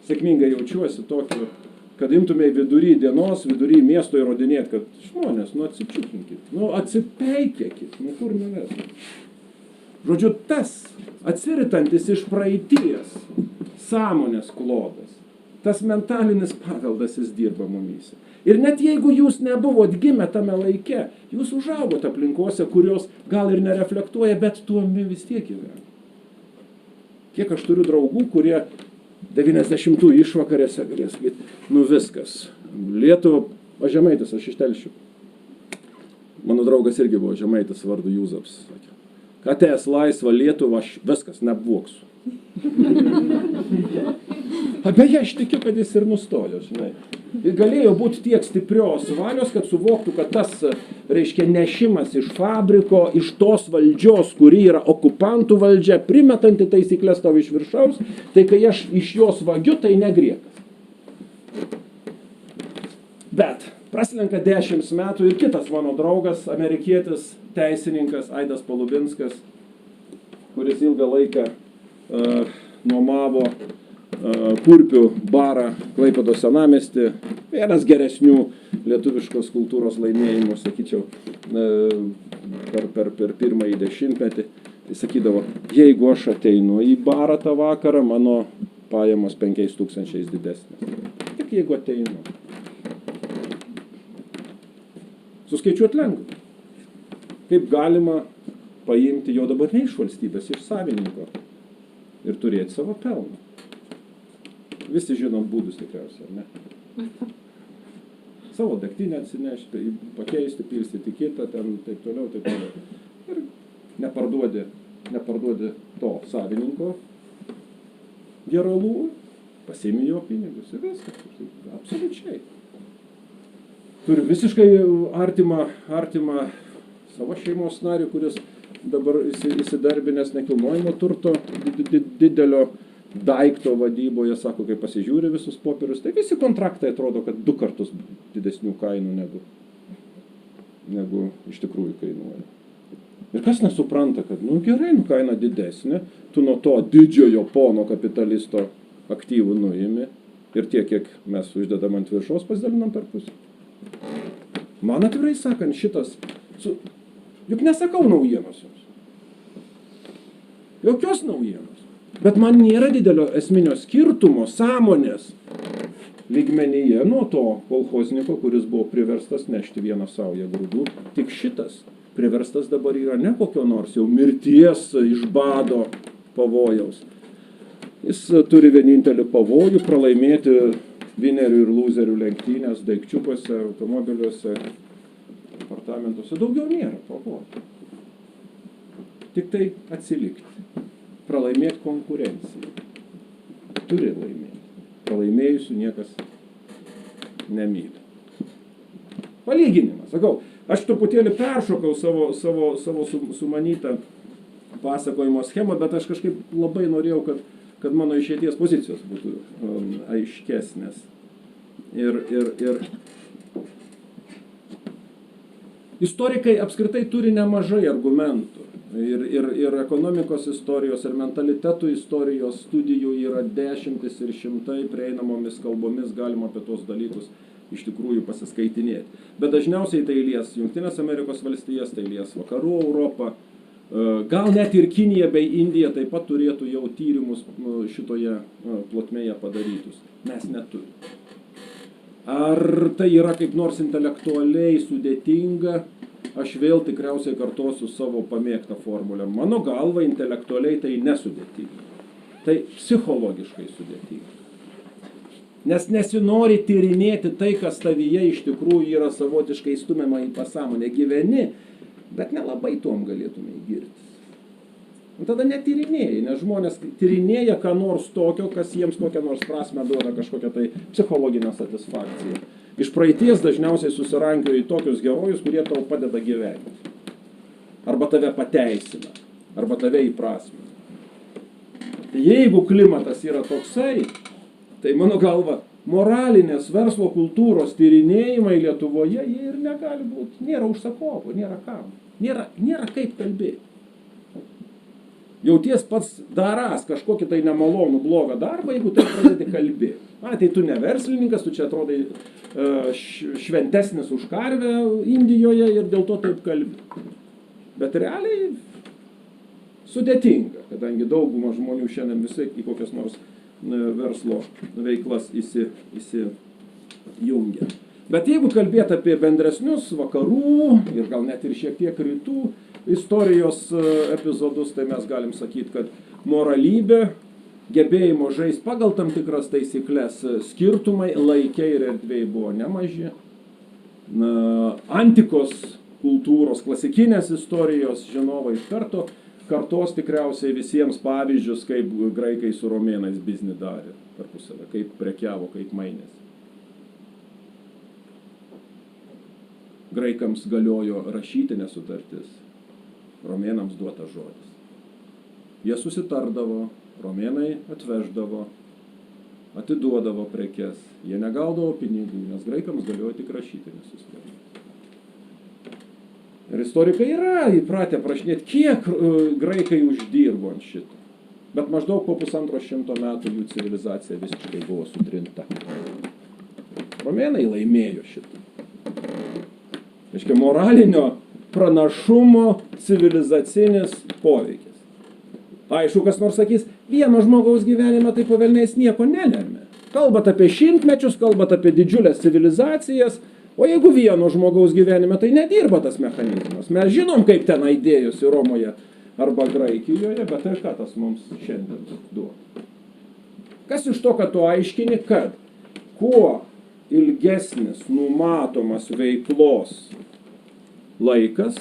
sėkmingai jaučiuosi tokiu, kad imtumėj vidury dienos, vidury miesto įrodinėti, kad žmonės, atsičiukinkit, atsipeikėkit, kur nuves. Žodžiu, tas atsiritantis iš praeities sąmonės klodas, tas mentalinis paveldas jis dirba mumyse. Ir net jeigu jūs nebuvot gimę tame laike, jūs užaugot aplinkose, kurios gal ir nereflektuoja, bet tuomi vis tiek gyvena. Kiek aš turiu draugų, kurie 90-ųjų išvakarėse galės sakyti, viskas. Lietuva, žemaitis, aš iš Telšių. Mano draugas irgi buvo žemaitis vardu Jūzaps. Atėjęs laisvą Lietuvą, aš viskas, neapvoksiu. Beje, aš tikiu, kad jis ir nustojo, žinai. Ir galėjo būti tiek stiprios valios, kad suvoktų, kad tas, reiškia, nešimas iš fabriko, iš tos valdžios, kuri yra okupantų valdžia, primetanti taisyklės tau iš viršaus, tai kai aš iš jos vagiu, tai negriekas. Bet praslenka 10 metų ir kitas mano draugas, amerikietis, teisininkas Aidas Polubinskas, kuris ilgą laiką nuomavo Kurpių barą Klaipėdos senamiestį. Vienas geresnių lietuviškos kultūros laimėjimų, sakyčiau, per pirmąjį dešimtmetį. Tai sakydavo, jeigu aš ateinu į barą tą vakarą, mano pajamos 5,000 didesnės. Tik jeigu ateinu. Suskaičiuot lengva. Kaip galima paimti jo dabar ne iš valstybės, iš savininko ir turėti savo pelną. Visi žinom būdus tikriausiai, ar ne? Savo degtinę atsinešti, pakeisti, pilstyti kitą, ten taip toliau, taip toliau. Ir neparduodi to savininko geralų, pasiimi jo pinigus ir viskas. Absoliučiai. Turiu visiškai artimą savo šeimos narį, kuris dabar įsidarbinęs nekilnojamo turto didelio daikto vadyboje, sako, kai pasižiūri visus popierius, tai visi kontraktai atrodo, kad 2 kartus didesnių kainų negu iš tikrųjų kainuoja. Ir kas nesupranta, kad, gerai, kaina didesnė, tu nuo to didžiojo pono kapitalisto aktyvų nuimi ir tiek, kiek mes uždedam ant viršos, pasidalinam per pusę. Man atvirai sakant, juk nesakau naujienos jums. Jokios naujienos. Bet man nėra didelio esminio skirtumo sąmonės lygmenyje nuo to kolchozniko, kuris buvo priverstas nešti vieną saują grūdų. Tik šitas priverstas dabar yra ne kokio nors jau mirties iš bado pavojaus. Jis turi vienintelį pavojų pralaimėti vinerių ir lūzerių lenktynės daikčiukuose, automobiliuose, apartamentuose. Daugiau nėra pavojų. Tik tai atsilikti. Pralaimėti konkurenciją. Turi laimėti. Pralaimėjusių niekas nemyli. Palyginimas. Sakau, aš truputėlį peršokau savo sumanytą pasakojimo schemą, bet aš kažkaip labai norėjau, kad mano išeities pozicijos būtų aiškesnės. Ir istorikai apskritai turi nemažai argumentų. Ir ekonomikos istorijos, ir mentalitetų istorijos studijų yra dešimtis ir šimtai, prieinamomis kalbomis galima apie tos dalykus iš tikrųjų pasiskaitinėti. Bet dažniausiai tai lies Jungtinės Amerikos valstijas, tai lies Vakarų Europą, gal net ir Kinija bei Indija taip pat turėtų jau tyrimus šitoje plotmėje padarytus. Mes neturime. Ar tai yra kaip nors intelektualiai sudėtinga? Aš vėl tikriausiai kartosiu savo pamėgtą formulę. Mano galva intelektualiai tai nesudėtinga. Tai psichologiškai sudėtinga. Nes nesinori tyrinėti tai, kas tavyje iš tikrųjų yra savotiškai stumiama į pasąmonę. Gyveni, bet nelabai tuom galėtume girtis. Tada netyrinėjai, nes žmonės tyrinėja ką nors tokio, kas jiems kokią nors prasmę duoda, kažkokią tai psichologinę satisfakciją. Iš praeities dažniausiai susirankioja į tokius herojus, kurie tau padeda gyventi. Arba tave pateisina, arba tave įprasmina. Jeigu klimatas yra toksai, tai mano galva, moralinės verslo kultūros tyrinėjimai Lietuvoje, jie ir negali būti. Nėra užsakovų, nėra kam. Nėra kaip kalbėti. Jauties pats darąs kažkokį tai nemalonų blogą darbą, jeigu tai pradedi kalbėti. Tai tu ne verslininkas, tu čia atrodai šventesnis už karvę Indijoje ir dėl to taip kalbi. Bet realiai sudėtinga, kadangi dauguma žmonių šiandien visai į kokias nors verslo veiklas įsijungia. Bet jeigu kalbėti apie bendresnius vakarų ir gal net ir šiek tiek rytų istorijos epizodus, tai mes galim sakyti, kad moralybė, gebėjimo žaisti pagal tam tikras taisyklės skirtumai laike ir erdvėje buvo nemaži. Antikos kultūros, klasikinės istorijos žinovai iš kartos tikriausiai visiems pavyzdžius, kaip graikai su romėnais biznį darė tarpusavę, kaip prekiavo, kaip mainėsi. Graikams galiojo rašytinė sutartis, romėnams duotas žodis. Jie susitardavo, romėnai atveždavo, atiduodavo prekes, jie negaudavo pinigų, nes graikams galiojo tik rašytinis susitarimas. Ir istorikai yra įpratę prašinėti, kiek graikai uždirbo ant šito. Bet maždaug po 150 metų jų civilizacija visiškai buvo sutrinta. Romėnai laimėjo šitą. Reiškia, moralinio pranašumo civilizacinis poveikis. Aišku, kas nors sakys, vieno žmogaus gyvenime tai po velniais nieko nelemia. Kalbat apie šimtmečius, kalbat apie didžiulės civilizacijas, o jeigu vieno žmogaus gyvenime, tai nedirba tas mechanizmas. Mes žinom, kaip ten aidėjosi Romoje arba Graikijoje, bet tai ką tas mums šiandien duoda. Kas iš to, kad tu aiškini, kad kuo ilgesnis numatomas veiklos laikas,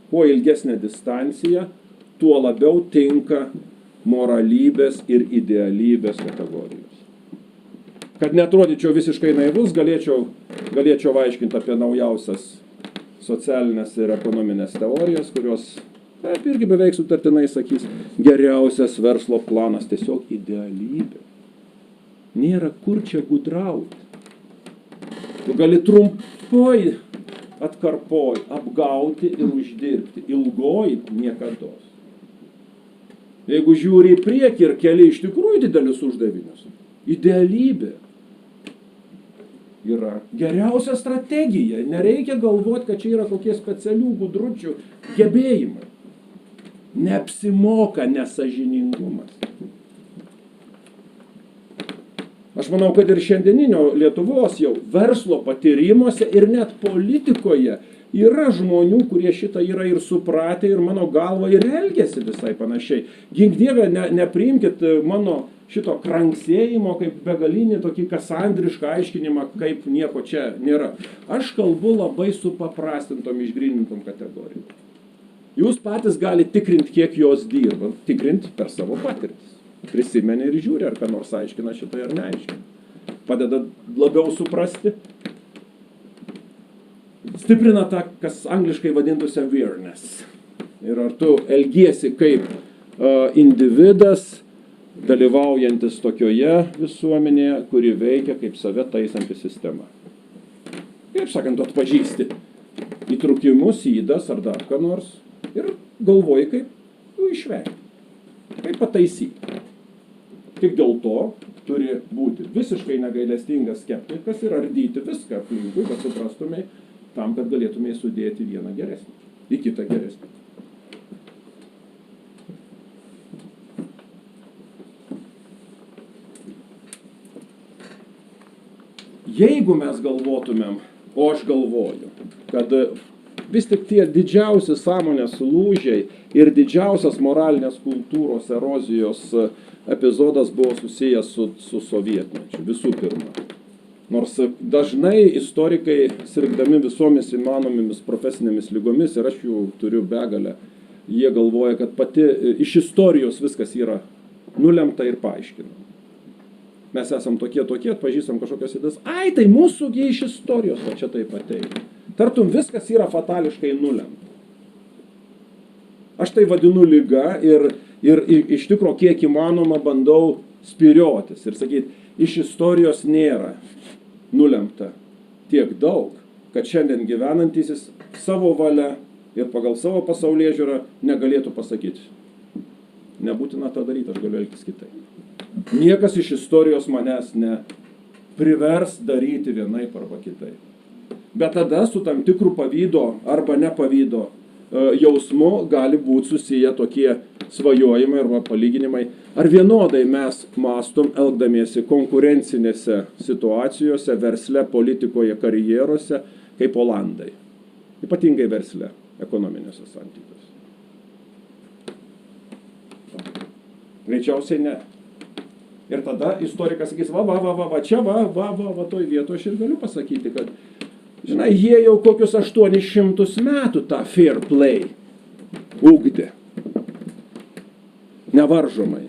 kuo ilgesnė distancija, tuo labiau tinka moralybės ir idealybės kategorijos. Kad neatrodyčiau visiškai naivus, galėčiau aiškinti apie naujausias socialinės ir ekonominės teorijas, kurios irgi beveik sutartinai sakys, geriausias verslo planas tiesiog idealybė. Nėra kur čia gudrauti. Tu gali trumpoj atkarpoj apgauti ir uždirbti, ilgoj niekados. Jeigu žiūri į priekį ir keli iš tikrųjų didelius uždavinius, idealybė yra geriausia strategija. Nereikia galvoti, kad čia yra kokie specialių gudručių gebėjimai. Neapsimoka nesąžiningumas. Aš manau, kad ir šiandieninio Lietuvos jau verslo patyrimuose ir net politikoje yra žmonių, kurie šitą yra ir supratę ir mano galva ir elgiasi visai panašiai. Gink Dieve, nepriimkit mano šito kranksėjimo kaip begalinį tokį kasandrišką aiškinimą, kaip nieko čia nėra. Aš kalbu labai supaprastintom, išgrynintom kategorijom. Jūs patys galite tikrinti, kiek jos dirba, tikrinti per savo patirtis. Prisimeni ir žiūri, ar ką nors aiškina šitai ar neaiškina. Padeda labiau suprasti. Stiprina tą, kas angliškai vadintųsi awareness. Ir ar tu elgiesi kaip individas, dalyvaujantis tokioje visuomenėje, kuri veikia kaip save taisanti sistema. Kaip sakant, atpažįsti įtrukimus, ydas ar dar ką nors ir galvoji, kaip išvengti, kaip pataisyti. Tik dėl to turi būti visiškai negailestingas skeptikas ir ardyti viską aplinkui, kad suprastumai tam, kad galėtumai sudėti vieną geresnį į kitą geresnį. Jeigu mes galvotumėm, o aš galvoju, kad vis tik tie didžiausi sąmonės lūžiai ir didžiausias moralinės kultūros erozijos epizodas buvo susijęs su sovietmečiu, visų pirma. Nors dažnai istorikai, sirgdami visomis įmanomomis profesinėmis lygomis, ir aš jų turiu begalę, jie galvoja, kad pati iš istorijos viskas yra nulemta ir paaiškinama. Mes esam tokie, atpažįstam kažkokios įdas. Ai, tai mūsųgi iš istorijos, o čia taip ateina. Tartum viskas yra fatališkai nulemta. Aš tai vadinu liga ir iš tikro kiek įmanoma bandau spyriotis ir sakyti, iš istorijos nėra nulemta tiek daug, kad šiandien gyvenantysis savo valia ir pagal savo pasaulėžiūrą negalėtų pasakyti. Nebūtina tą daryti, aš galiu elgtis kitaip. Niekas iš istorijos manęs neprivers daryti vienaip arba kitaip. Bet tada su tam tikrų pavydo arba nepavydo jausmu gali būti susiję tokie svajojimai arba palyginimai. Ar vienodai mes mąstom elgdamiesi konkurencinėse situacijose, versle, politikoje, karjerose, kaip Olandai. Ypatingai versle, ekonominėse santykiuose. Greičiausiai ne. Ir tada istorikas sakys, čia, toj vietoje aš ir galiu pasakyti, kad, žinai, jie jau kokius 800 metų tą fair play ugdė. Nevaržomai.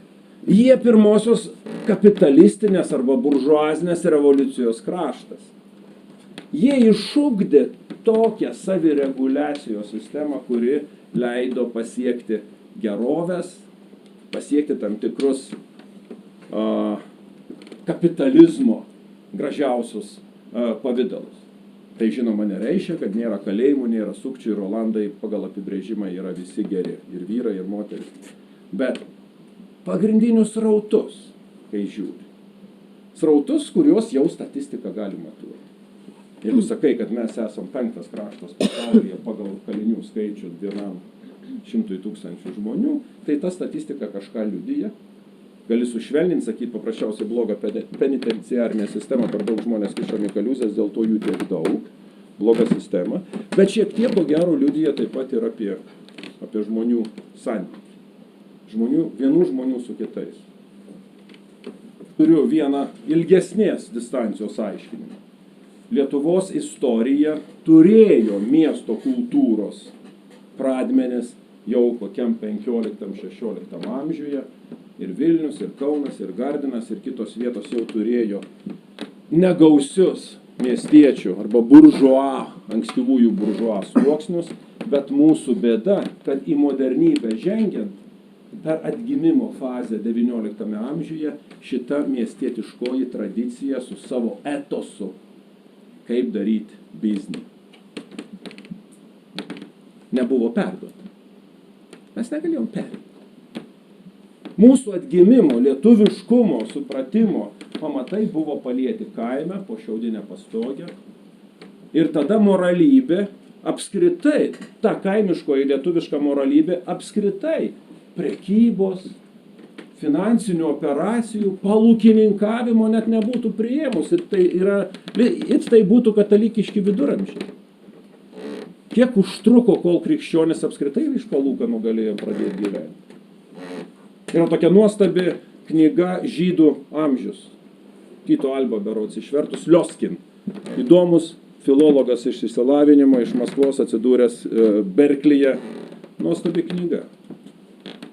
Jie pirmosios kapitalistinės arba buržuazinės revoliucijos kraštas. Jie išugdė tokią savireguliacijos sistemą, kuri leido pasiekti gerovės, pasiekti tam tikrus kapitalizmo gražiausius pavidalus. Tai žinoma nereiškia, kad nėra kalėjimų, nėra sukčių ir Olandai pagal apibrėžimą yra visi geri, ir vyrai, ir moteris. Bet pagrindinius srautus, kai žiūri. Srautus, kuriuos jau statistika gali matuoti. Jeigu sakai, kad mes esam 5. kraštas pasaulyje pagal kalinių skaičių 100 000 žmonių, tai ta statistika kažką liudija. Gali sušvelninti, sakyti, paprasčiausiai blogą penitenciarinę sistemą, per daug žmonės kišami kaliuzės, dėl to jų tiek daug, bloga sistema. Bet šiek tiek, ko gero, liudija taip pat ir apie žmonių santykį. Vienų žmonių su kitais. Turiu vieną ilgesnės distancijos aiškinimą. Lietuvos istorija turėjo miesto kultūros pradmenis jau kokiam 15-16 amžiuje. Ir Vilnius, ir Kaunas, ir Gardinas, ir kitos vietos jau turėjo negausius miestiečių arba buržua, ankstyvųjų buržua sluoksnius, bet mūsų bėda, kad į modernybę žengiant, per atgimimo fazę XIX amžiuje šita miestietiškoji tradicija su savo etosu, kaip daryti biznį, nebuvo perduota. Mes negalėjom perduoti. Mūsų atgimimo, lietuviškumo, supratimo pamatai buvo palieti kaime po šiaudinę pastogę. Ir tada moralybė apskritai, ta kaimiškoji lietuviška moralybė apskritai prekybos, finansinių operacijų, palūkininkavimo net nebūtų priėmus. Ir tai būtų katalikiški viduramžiai. Kiek užtruko, kol krikščionis apskritai iš palūkanų galėjo pradėti gyventi. Yra tokia nuostabi knyga Žydų amžius. Tyto Alba berods išvertus, Lioskin. Įdomus filologas iš išsilavinimo, iš Maskvos atsidūręs Berklyje. Nuostabi knyga.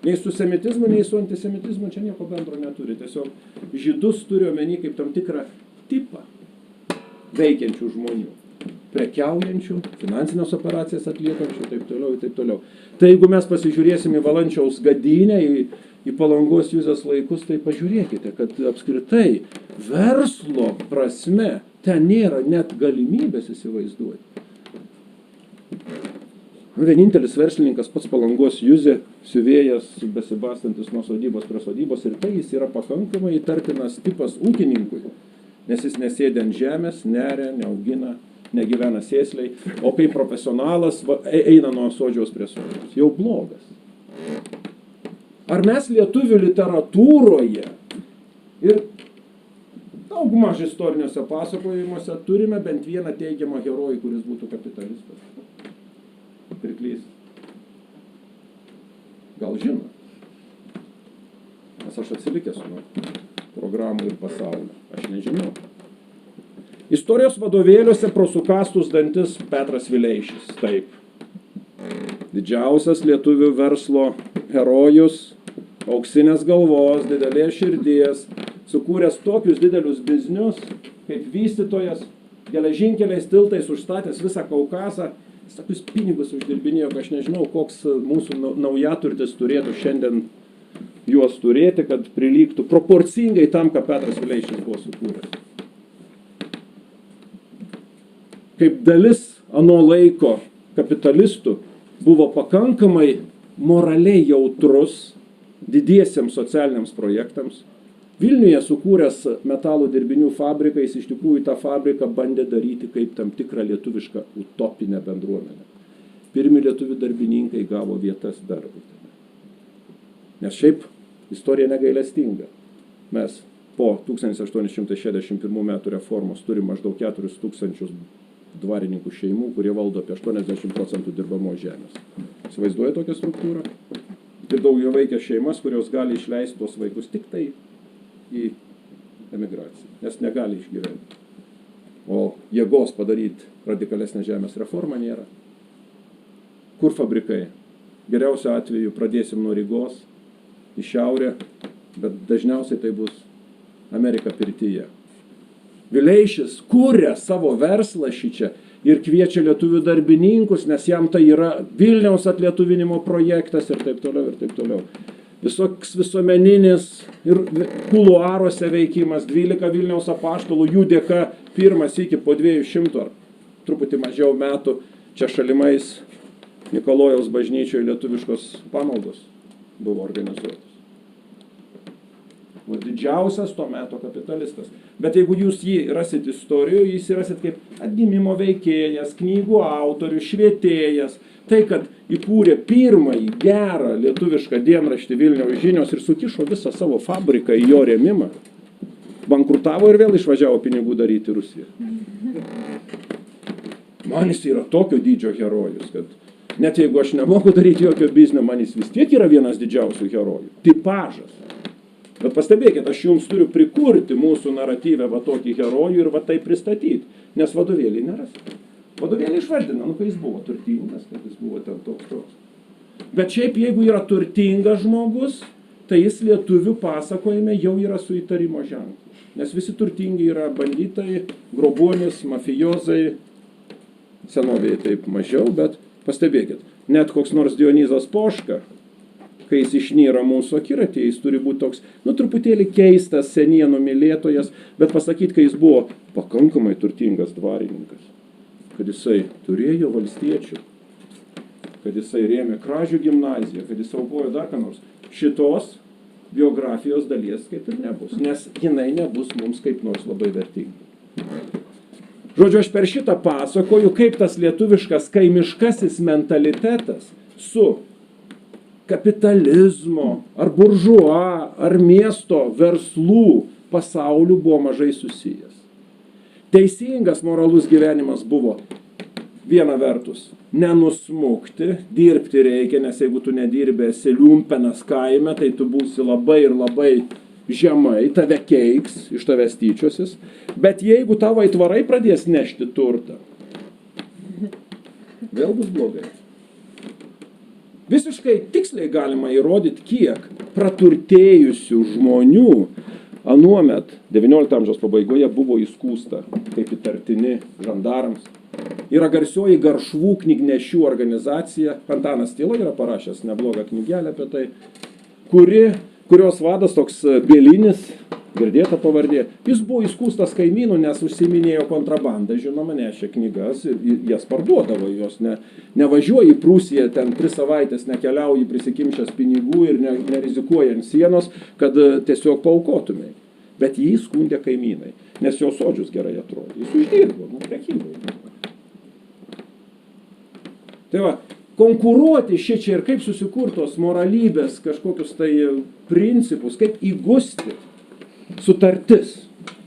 Nei su semitizmu, nei su antisemitizmu čia nieko bendro neturi. Tiesiog žydus turi omeny kaip tam tikrą tipą veikiančių žmonių. Prekiaujančių, finansinės operacijas atliekančių, taip toliau, taip toliau. Tai jeigu mes pasižiūrėsim į Valančiaus gadynę, į Palangos Juzės laikus, tai pažiūrėkite, kad apskritai verslo prasme ten nėra net galimybės įsivaizduoti. Vienintelis verslininkas pats Palangos Juzė, siuvėjas, besibastantis nuo sodybos prie sodybos, ir tai jis yra pakankamai įtartinas tipas ūkininkui, nes jis nesėdė ant žemės, neria, neaugina, negyvena sėsliai, o kaip profesionalas eina nuo sodžiaus prie sodžiaus. Jau blogas. Ar mes lietuvių literatūroje ir daugmaž istoriniuose pasakojimuose turime bent vieną teigiamą herojų, kuris būtų kapitalistas? Pirklys. Gal žino? Nes aš atsilikęs nuo programų ir pasaulio. Aš nežinau. Istorijos vadovėliuose pro sukastus dantis Petras Vileišis. Taip. Didžiausias lietuvių verslo herojus, auksinės galvos, didelės širdies, sukūręs tokius didelius biznius, kaip vystytojas, geležinkeliais tiltais užstatęs visą Kaukazą, jis tokius pinigus uždirbinėjo, kad aš nežinau, koks mūsų naujaturtis turėtų šiandien juos turėti, kad prilygtų proporcingai tam, ką Petras Vileišis buvo sukūręs. Kaip dalis ano laiko kapitalistų buvo pakankamai moraliai jautrus didiesiems socialiniams projektams. Vilniuje sukūręs metalų dirbinių fabriką, jis iš tikrųjų tą fabriką bandė daryti kaip tam tikrą lietuvišką utopinę bendruomenę. Pirmi lietuvių darbininkai gavo vietas darbui. Nes šiaip istorija negailestinga. Mes po 1861 metų reformos turime maždaug 4000 dvarininkų šeimų, kurie valdo apie 80% dirbamos žemės. Įsivaizduoja tokią struktūrą? Ir daugiavaikės šeimas, kurios gali išleisti tos vaikus tik tai į emigraciją, nes negali išgyventi. O jėgos padaryti radikalesnę žemės reformą nėra. Kur fabrikai? Geriausiu atveju pradėsim nuo Rygos į šiaurę, bet dažniausiai tai bus Amerika pirtyje. Vileišis kūrė savo verslą šičia ir kviečia lietuvių darbininkus, nes jam tai yra Vilniaus atlietuvinimo projektas ir taip toliau, ir taip toliau. Visoks visuomeninis ir kuluaruose veikimas, 12 Vilniaus apaštalų, jų dėka pirmas iki po 200 ar truputį mažiau metų čia šalimais Mikalojaus bažnyčioje lietuviškos pamaldos buvo organizuotos. didžiausias to meto kapitalistas. Bet jeigu jūs jį rasit istorijoje, jūs jį rasit kaip atgimimo veikėjas, knygų autorius, švietėjas. Tai, kad įkūrė pirmąjį gerą lietuvišką dienraštį Vilniaus žinios ir sukišo visą savo fabriką į jo rėmimą, bankrutavo ir vėl išvažiavo pinigų daryti į Rusiją. Man jis yra tokio dydžio herojus, kad net jeigu aš nemoku daryti jokio biznio, man jis vis tiek yra vienas didžiausių herojų. Tipažas. Bet pastebėkit, aš jums turiu prikurti mūsų naratyvę va tokį herojų ir va tai pristatyti, nes vadovėlį nerasi. Vadovėlį išvardina, kad jis buvo turtingas, kad jis buvo ten toks. Bet šiaip, jeigu yra turtingas žmogus, tai jis lietuvių pasakojime jau yra su įtarimo ženklu. Nes visi turtingi yra banditai, grobuonis, mafijozai, senovėje taip mažiau, bet pastebėkit, net koks nors Dionizas Poška, kai jis išnyra mūsų akiratėje, jis turi būti toks, truputėlį keistas, senienų mylėtojas, bet pasakyti, kai jis buvo pakankamai turtingas dvarininkas, kad jisai turėjo valstiečių, kad jisai rėmė Kražių gimnaziją, kad jis aukojo dar ką nors. Šitos biografijos dalies kaip ir nebus, nes jinai nebus mums kaip nors labai vertinga. Žodžiu, aš per šitą pasakoju, kaip tas lietuviškas kaimiškasis mentalitetas su kapitalizmo, ar buržuo, ar miesto verslų pasauliu buvo mažai susijęs. Teisingas moralus gyvenimas buvo viena vertus nenusmukti, dirbti reikia, nes jeigu tu nedirbė esi liumpenas kaime, tai tu būsi labai ir labai žemai, tave keiks, iš tavęs tyčiosis, bet jeigu tavo aitvarai pradės nešti turtą, vėl bus blogai. Visiškai tiksliai galima įrodyti, kiek praturtėjusių žmonių anuomet 19 amžiaus pabaigoje buvo įskųsta kaip įtartini žandarams. Yra garsioji Garšvų knygnešių organizacija, Antanas Tyla yra parašęs neblogą knygelę apie tai, kurios vadas toks Bielinis, girdėta pavardė, jis buvo įskųstas kaimynų, nes užsiminėjo kontrabandą, žinoma, nešė knygas ir jas parduodavo, jos nevažiuoja į Prūsiją, ten 3 savaitės nekeliauji prisikimšęs pinigų ir nerizikuoja ant sienos, kad tiesiog paaukotumai. Bet jį skundė kaimynai, nes jo sodžius gerai atrodė, jis uždirbo, prekybai. Tai va, konkuruoti šičia ir kaip susikurtos moralybės, kažkokius tai principus, kaip įgusti, sutartis,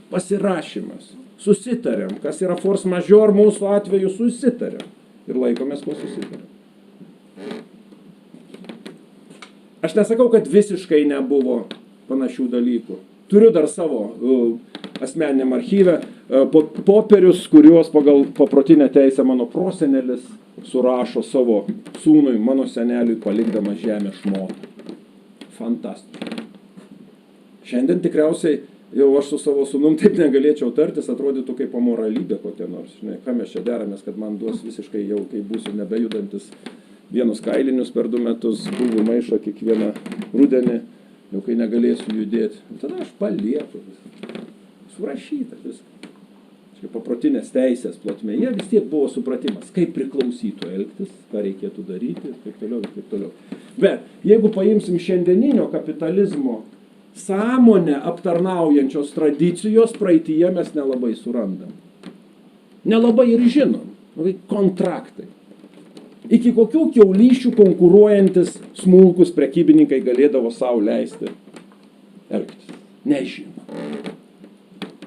pasirašymas, susitariam, kas yra force majeure mūsų atveju susitariam ir laikomės, ko susitariam. Aš nesakau, kad visiškai nebuvo panašių dalykų. Turiu dar savo asmeniniam archyve popierius, kuriuos pagal paprotinę teisę mano prosenelis surašo savo sūnui, mano seneliui, palikdamas žemę šmotą. Fantastiška. Šiandien tikriausiai jau aš su savo sūnum taip negalėčiau tartis, atrodytų kaip amoralybė kokia nors. Žinai, ką mes čia deramės, kad man duos visiškai jau, kai būsiu nebejudantis vienus kailinius per 2 metus, bulvių maišą kiekvieną rudenį, jau kai negalėsiu judėti. Tada aš palieku viską. Surašyta viską. Paprotinės teisės plotmėje vis tiek buvo supratimas, kaip priklausytų elgtis, ką reikėtų daryti ir taip toliau, ir taip toliau. Bet jeigu paimsim šiandieninio kapitalizmo sąmonę aptarnaujančios tradicijos, praeityje mes nelabai surandam. Nelabai ir žinom. Kontraktai. Iki kokių kiaulyšių konkuruojantis smulkus prekybininkai galėdavo savo leisti elgtis. Nežinom.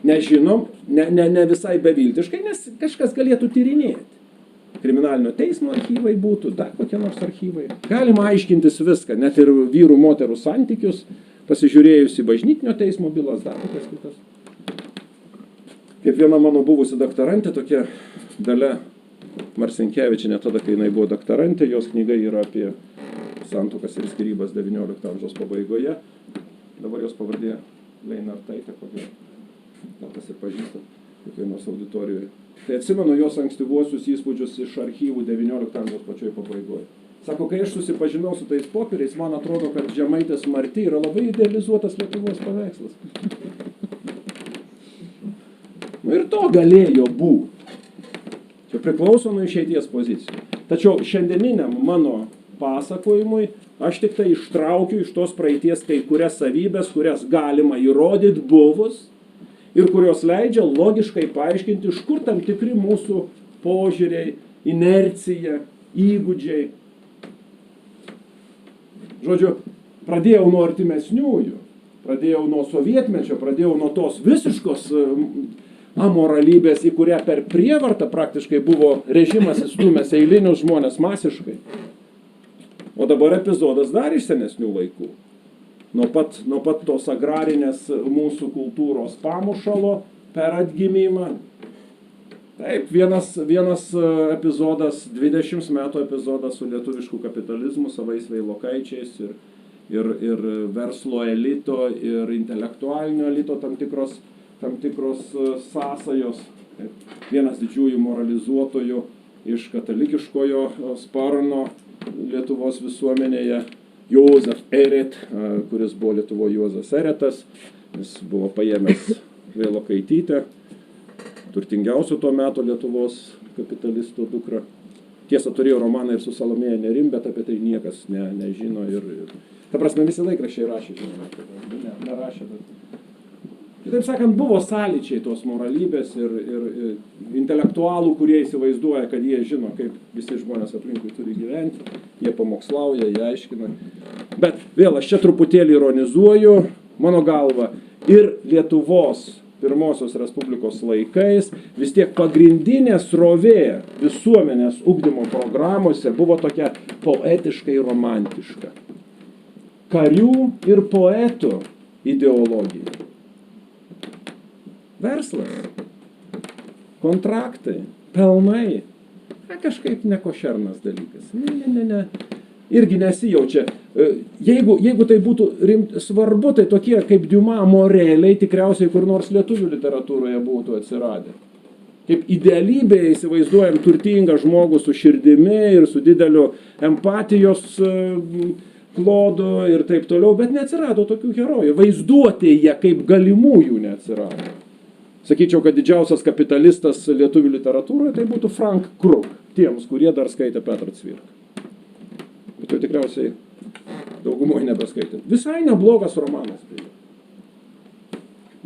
Nežinom, ne visai beviltiškai, nes kažkas galėtų tyrinėti. Kriminalinio teismo archyvai būtų, dar kokie nors archyvai. Galima aiškintis viską, net ir vyrų moterų santykius, pasižiūrėjus į bažnytinio teismo bylas, dar kokias kitas. Kaip viena mano buvusi doktorantė, tokia Dalia Marcinkevičienė, tada, kai jinai buvo doktorantė, jos knyga yra apie santuokas ir skyrybas 19 amžiaus pabaigoje. Dabar jos pavardė Leinartaitė, kokia, gal pasipažįstat, kokioj nors auditorijoje. Tai atsimenu jos ankstyvuosius įspūdžius iš archyvų 19 amžiaus pačioj pabaigoje. Sako, kai aš susipažinau su tais popieriais, man atrodo, kad Žemaitės Marti yra labai idealizuotas Lietuvos paveikslas. Ir to galėjo būti. Čia priklauso nuo išeities pozicijų. Tačiau šiandieniniam mano pasakojimui Aš tik tai ištraukiu iš tos praeities kai kurias savybės, kurias galima įrodyti buvus ir kurios leidžia logiškai paaiškinti, iš kur tam tikri mūsų požiūriai, inercija, įgūdžiai. Žodžiu, pradėjau nuo artimesniųjų, pradėjau nuo sovietmečio, pradėjau nuo tos visiškos amoralybės, į kurią per prievartą praktiškai buvo režimas įstūmęs eilinius žmonės masiškai. O dabar epizodas dar iš senesnių laikų. Nuo pat tos agrarinės mūsų kultūros pamušalo per atgimimą. Taip, vienas epizodas, 20 metų epizodas su lietuvišku kapitalizmu, savais veilokaičiais ir verslo elito ir intelektualinio elito tam tikros sąsajos. Vienas didžiųjų moralizuotojų iš katalikiškojo sparno Lietuvos visuomenėje, Jozef Eret, kuris buvo Lietuvoje Juozas Eretas, jis buvo paėmęs Vailokaitytę, turtingiausių tuo metu Lietuvos kapitalistų dukrą. Tiesa, turėjo romaną ir su Salomėja Nėrim, bet apie tai niekas nežino. Ta prasme, visi laikraščiai rašė, žinoma, nerašė, bet... Kitaip sakant, buvo sąlyčiai tos moralybės ir intelektualų, kurie įsivaizduoja, kad jie žino, kaip visi žmonės aplinkui turi gyventi, jie pamokslauja, jie aiškina. Bet vėl, aš čia truputėlį ironizuoju, mano galva, ir Lietuvos Pirmosios Respublikos laikais vis tiek pagrindinė srovė visuomenės ugdymo programuose buvo tokia poetiškai romantiška. Karių ir poetų ideologija. Verslas, kontraktai, pelnai, kažkaip nekošernas dalykas. Ne. Irgi nesijaučia. Jeigu tai būtų svarbu, tai tokie kaip Diuma moreliai tikriausiai kur nors lietuvių literatūroje būtų atsiradę. Kaip idealybėje įsivaizduojam turtingą žmogų su širdimi ir su dideliu empatijos klodu ir taip toliau, bet neatsirado tokių herojų. Vaizduotėje kaip galimųjų neatsirado. Sakyčiau, kad didžiausias kapitalistas lietuvių literatūroje tai būtų Frank Kruk, tiems, kurie dar skaitė Petrą Cvirką. Bet jau tikriausiai daugumoje nebeskaitė. Visai neblogas romanas.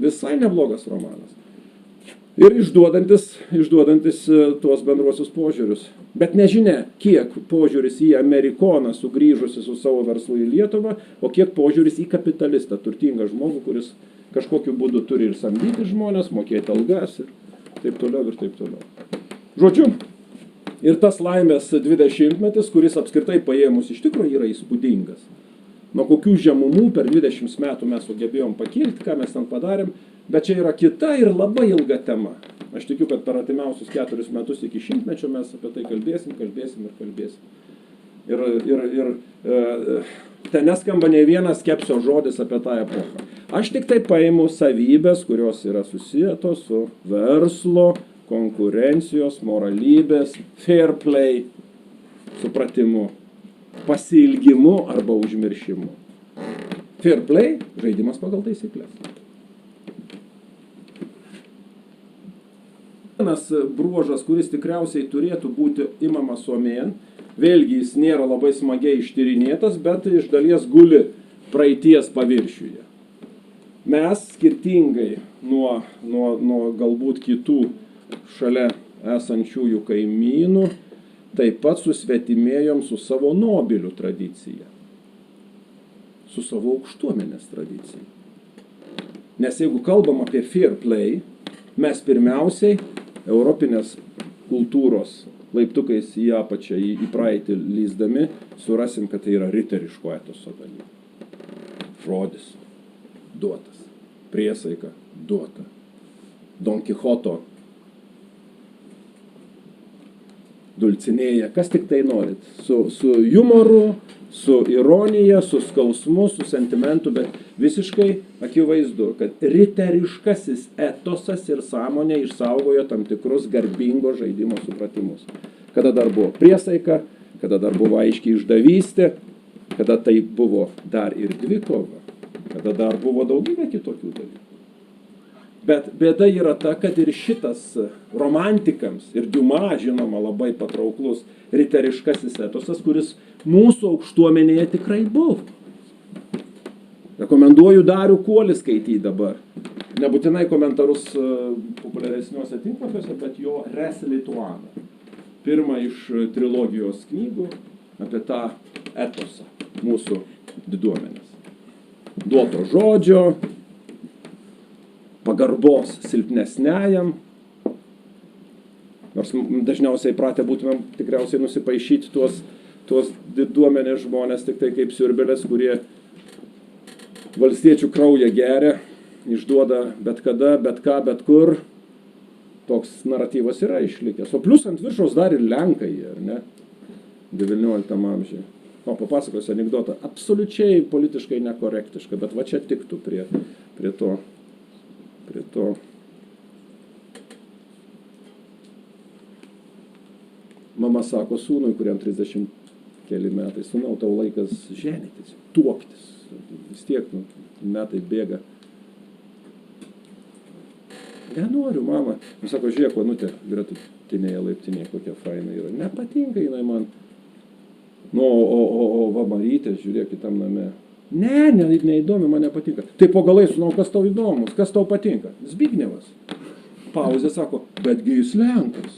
Visai neblogas romanas. Ir išduodantis tuos bendruosius požiūrius. Bet nežinia, kiek požiūris į Amerikoną sugrįžusi su savo verslu į Lietuvą, o kiek požiūris į kapitalistą, turtingą žmogų, kuris kažkokiu būdu turi ir samdyti žmonės, mokėti algas ir taip toliau ir taip toliau. Žodžiu, ir tas laimės 20-metis, kuris apskritai paėmus iš tikrųjų yra įspūdingas. Nuo kokių žemumų per 20 metų mes sugebėjom pakilti, ką mes ten padarėm, bet čia yra kita ir labai ilga tema. Aš tikiu, kad per artimiausius 4 metus iki 100-mečio mes apie tai kalbėsim. Ten neskamba nei vienas skepsio žodis apie tą epochą. Aš tik tai paimu savybės, kurios yra susietos su verslo, konkurencijos, moralybės, fair play, supratimu, pasiilgimu arba užmiršimu. Fair play – žaidimas pagal taisyklės. Vienas bruožas, kuris tikriausiai turėtų būti imamas omėn, vėlgi jis nėra labai smagiai ištyrinėtas, bet iš dalies guli praeities paviršiuje. Mes skirtingai nuo galbūt kitų šalia esančiųjų kaimynų taip pat susvetimėjom su savo nobilių tradicija, su savo aukštuomenės tradicija. Nes jeigu kalbam apie fair play, mes pirmiausiai europinės kultūros laiptukais į apačią, į praeitį lįsdami, surasim, kad tai yra riteriško etoso dalykai. Žodis duotas, priesaika duota. Don Kichoto dulcinėja, kas tik tai norit, su jumoru, su ironija, su skausmu, su sentimentu, bet visiškai akivaizdu, kad riteriškasis etosas ir sąmonė išsaugojo tam tikrus garbingo žaidimo supratimus. Kada dar buvo priesaika, kada dar buvo aiškiai išdavystė, kada tai buvo dar ir dvikova, kada dar buvo daugybė kitokių dalykų. Bet bėda yra ta, kad ir šitas romantikams, ir Diuma, žinoma, labai patrauklus riteriškasis etosas, kuris mūsų aukštuomenėje tikrai buvo. Rekomenduoju Darių Kuolį skaityti dabar. Nebūtinai komentarus populiaresniuose tinklapiuose, bet jo Res Lituana. Pirmą iš trilogijos knygų apie tą etosą mūsų diduomenės. Duoto žodžio, pagarbos silpnesniajam, nors dažniausiai pratę būtumėm tikriausiai nusipaišyti tuos diduomenės žmonės tik tai kaip siurbelės, kurie valstiečių kraują geria, išduoda bet kada, bet ką, bet kur. Toks naratyvas yra išlikęs. O plius ant viršaus dar ir Lenkai, ar ne? 19 amžiuje. O papasakosiu anekdotą. Absoliučiai politiškai nekorektiška, bet va čia tiktų prie to. Mama sako sūnui, kuriam 30 keli metai, sūnau, tau laikas ženytis, tuoktis. Vis tiek metai bėga. Nenoriu, mama. Jis sako, žiūrėk, Onutė, gretutinėje laiptinėje, kokia faina yra. Nepatinka jinai man. Nu, o va Marytė, žiūrėk, kitam name. Ne, neįdomi, man nepatinka. Tai po galai, sūnau, kas tau įdomus, kas tau patinka? Zbignevas. Pauzė sako, betgi jis Lenkas.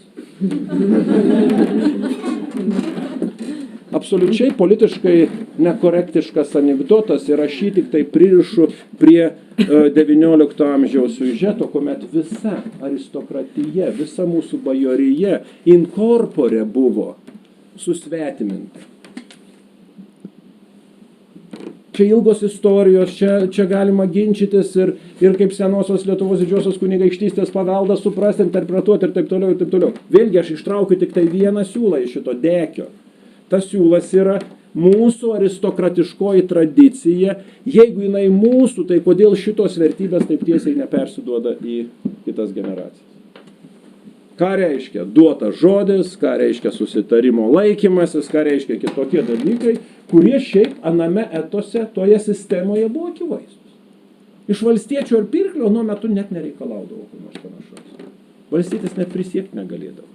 Absoliučiai politiškai nekorektiškas anekdotas ir aš jį tik tai pririšu prie 19 amžiaus siužeto, kuomet visa aristokratija, visa mūsų bajorija in corpore buvo susvetiminta. Čia ilgos istorijos, čia galima ginčytis ir kaip senosios Lietuvos didžiosios kunigaikštystės paveldą suprasti, interpretuoti ir taip toliau, ir taip toliau. Vėlgi aš ištraukiu tik tai vieną siūlą iš šito dekio. Tas siūlas yra mūsų aristokratiškoji tradicija. Jeigu jinai mūsų, tai kodėl šitos vertybės taip tiesiai nepersiduoda į kitas generacijas? Ką reiškia duotas žodis, ką reiškia susitarimo laikymasis, ką reiškia kitokie dalykai, kurie šiaip aname etose, toje sistemoje buvo akivaizdūs. Iš valstiečio ir pirklio nuo metu net nereikalaudavo ko nors panašaus. Valstietis net prisiekti negalėdavo.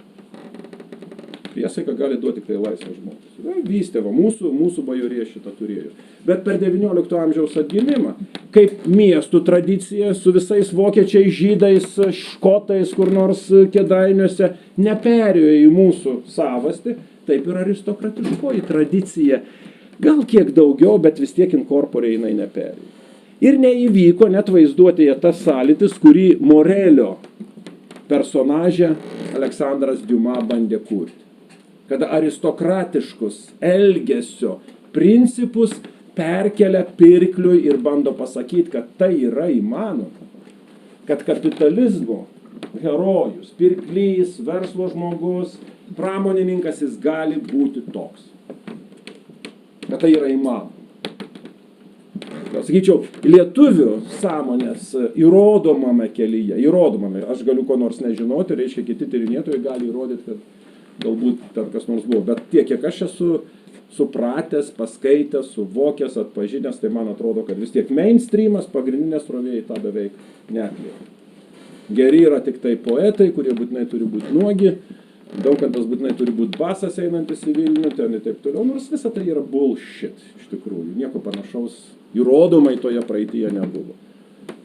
Priesaiką gali duoti tik tai laisvas žmogus. Vystėva, mūsų bajorija šitą turėjo. Bet per 19 amžiaus atgimimą, kaip miestų tradicija su visais vokiečiais, žydais, škotais, kur nors Kėdainiuose, neperėjo į mūsų savastį, taip ir aristokratiškoji tradicija. Gal kiek daugiau, bet vis tiek in corpore jinai neperėjo. Ir neįvyko net vaizduotėje tas sąlytis, kurį Morelio personažė Aleksandras Diuma bandė kurti. Kada aristokratiškus elgesio principus perkelia pirkliui ir bando pasakyti, kad tai yra įmanoma. Kad kapitalizmo herojus, pirklys, verslo žmogus, pramonininkas, jis gali būti toks. Kad tai yra įmanoma. Sakyčiau, lietuvių sąmonės įrodomame kelyje, aš galiu ko nors nežinoti, reiškia kiti tyrinėtojai gali įrodyti, kad galbūt ten kas nors buvo, bet tiek, kiek aš esu supratęs, paskaitęs, suvokęs, atpažinęs, tai man atrodo, kad vis tiek mainstreamas, pagrindinės rovėjai tą beveik neatlieka. Geri yra tik tai poetai, kurie būtinai turi būti nuogi, Daukantas būtinai turi būti basas einantis į Vilnių, ten ir taip toliau, nors visa tai yra bullshit, iš tikrųjų, nieko panašaus įrodomai toje praeityje nebuvo.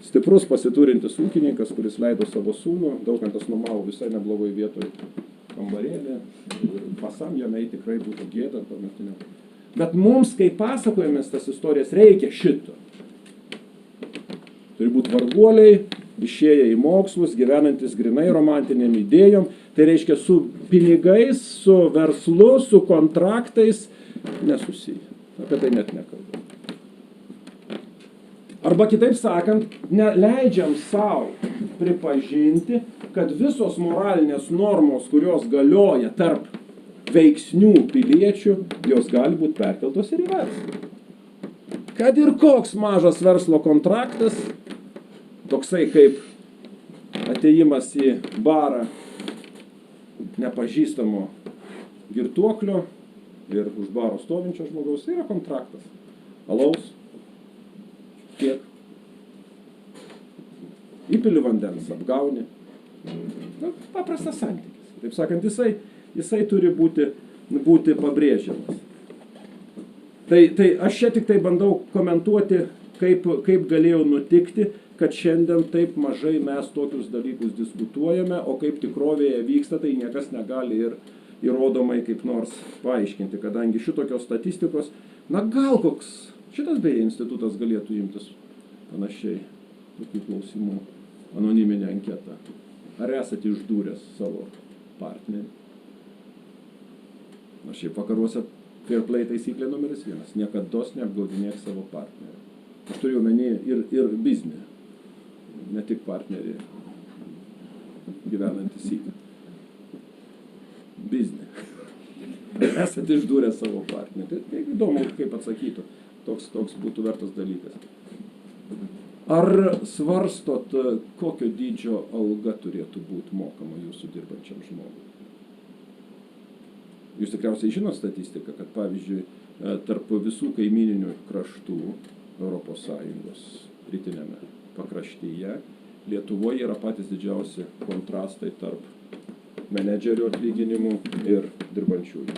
Stiprus pasiturintis ūkininkas, kuris leido savo sūnų, Daukantas numavo visai neblogoj vietoj kambarėlį, pasam jame tikrai būtų gėda tuometinio. Bet mums, kai pasakojamės tas istorijas, reikia šito. Turi būti varguoliai, išėję į mokslus, gyvenantis grinai romantiniam idėjom, tai reiškia su pinigais, su verslu, su kontraktais nesusiję. Apie tai net nekalbam. Arba kitaip sakant, neleidžiam savo pripažinti, kad visos moralinės normos, kurios galioja tarp veiksnių piliečių, jos gali būti perkeltos ir į verslą. Kad ir koks mažas verslo kontraktas, toksai kaip atėjimas į barą nepažįstamo girtuoklio ir už baro stovinčio žmogaus, tai yra kontraktas. Alaus, kiek, įpili vandens, apgauni. Paprastas santykis. Taip sakant, jisai turi būti pabrėžiamas. Tai aš čia tik tai bandau komentuoti, kaip galėjo nutikti, kad šiandien taip mažai mes tokius dalykus diskutuojame, o kaip tikrovėje vyksta, tai niekas negali ir įrodomai kaip nors paaiškinti, kadangi šitokios statistikos, na gal koks, šitas beje institutas galėtų imtis panašiai tokių klausimų, anoniminę anketą. Ar esate išdūręs savo partnerį? Na šiaip vakaruose fair play taisyklė numeris 1. Niekados neapgaudinėk savo partnerį. Aš turiu omeny ir biznį, ne tik partnerį gyvenantį sykį. Biznį. Esate išdūrę savo partnerį. Tai įdomu, kaip atsakytų. Toks būtų vertas dalykas. Ar svarstot, kokio dydžio alga turėtų būti mokama jūsų dirbančiam žmogui? Jūs tikriausiai žinot statistiką, kad pavyzdžiui, tarp visų kaimininių kraštų Europos Sąjungos rytinėme pakraštyje Lietuvoje yra patys didžiausi kontrastai tarp menedžerių atlyginimų ir dirbančiųjų.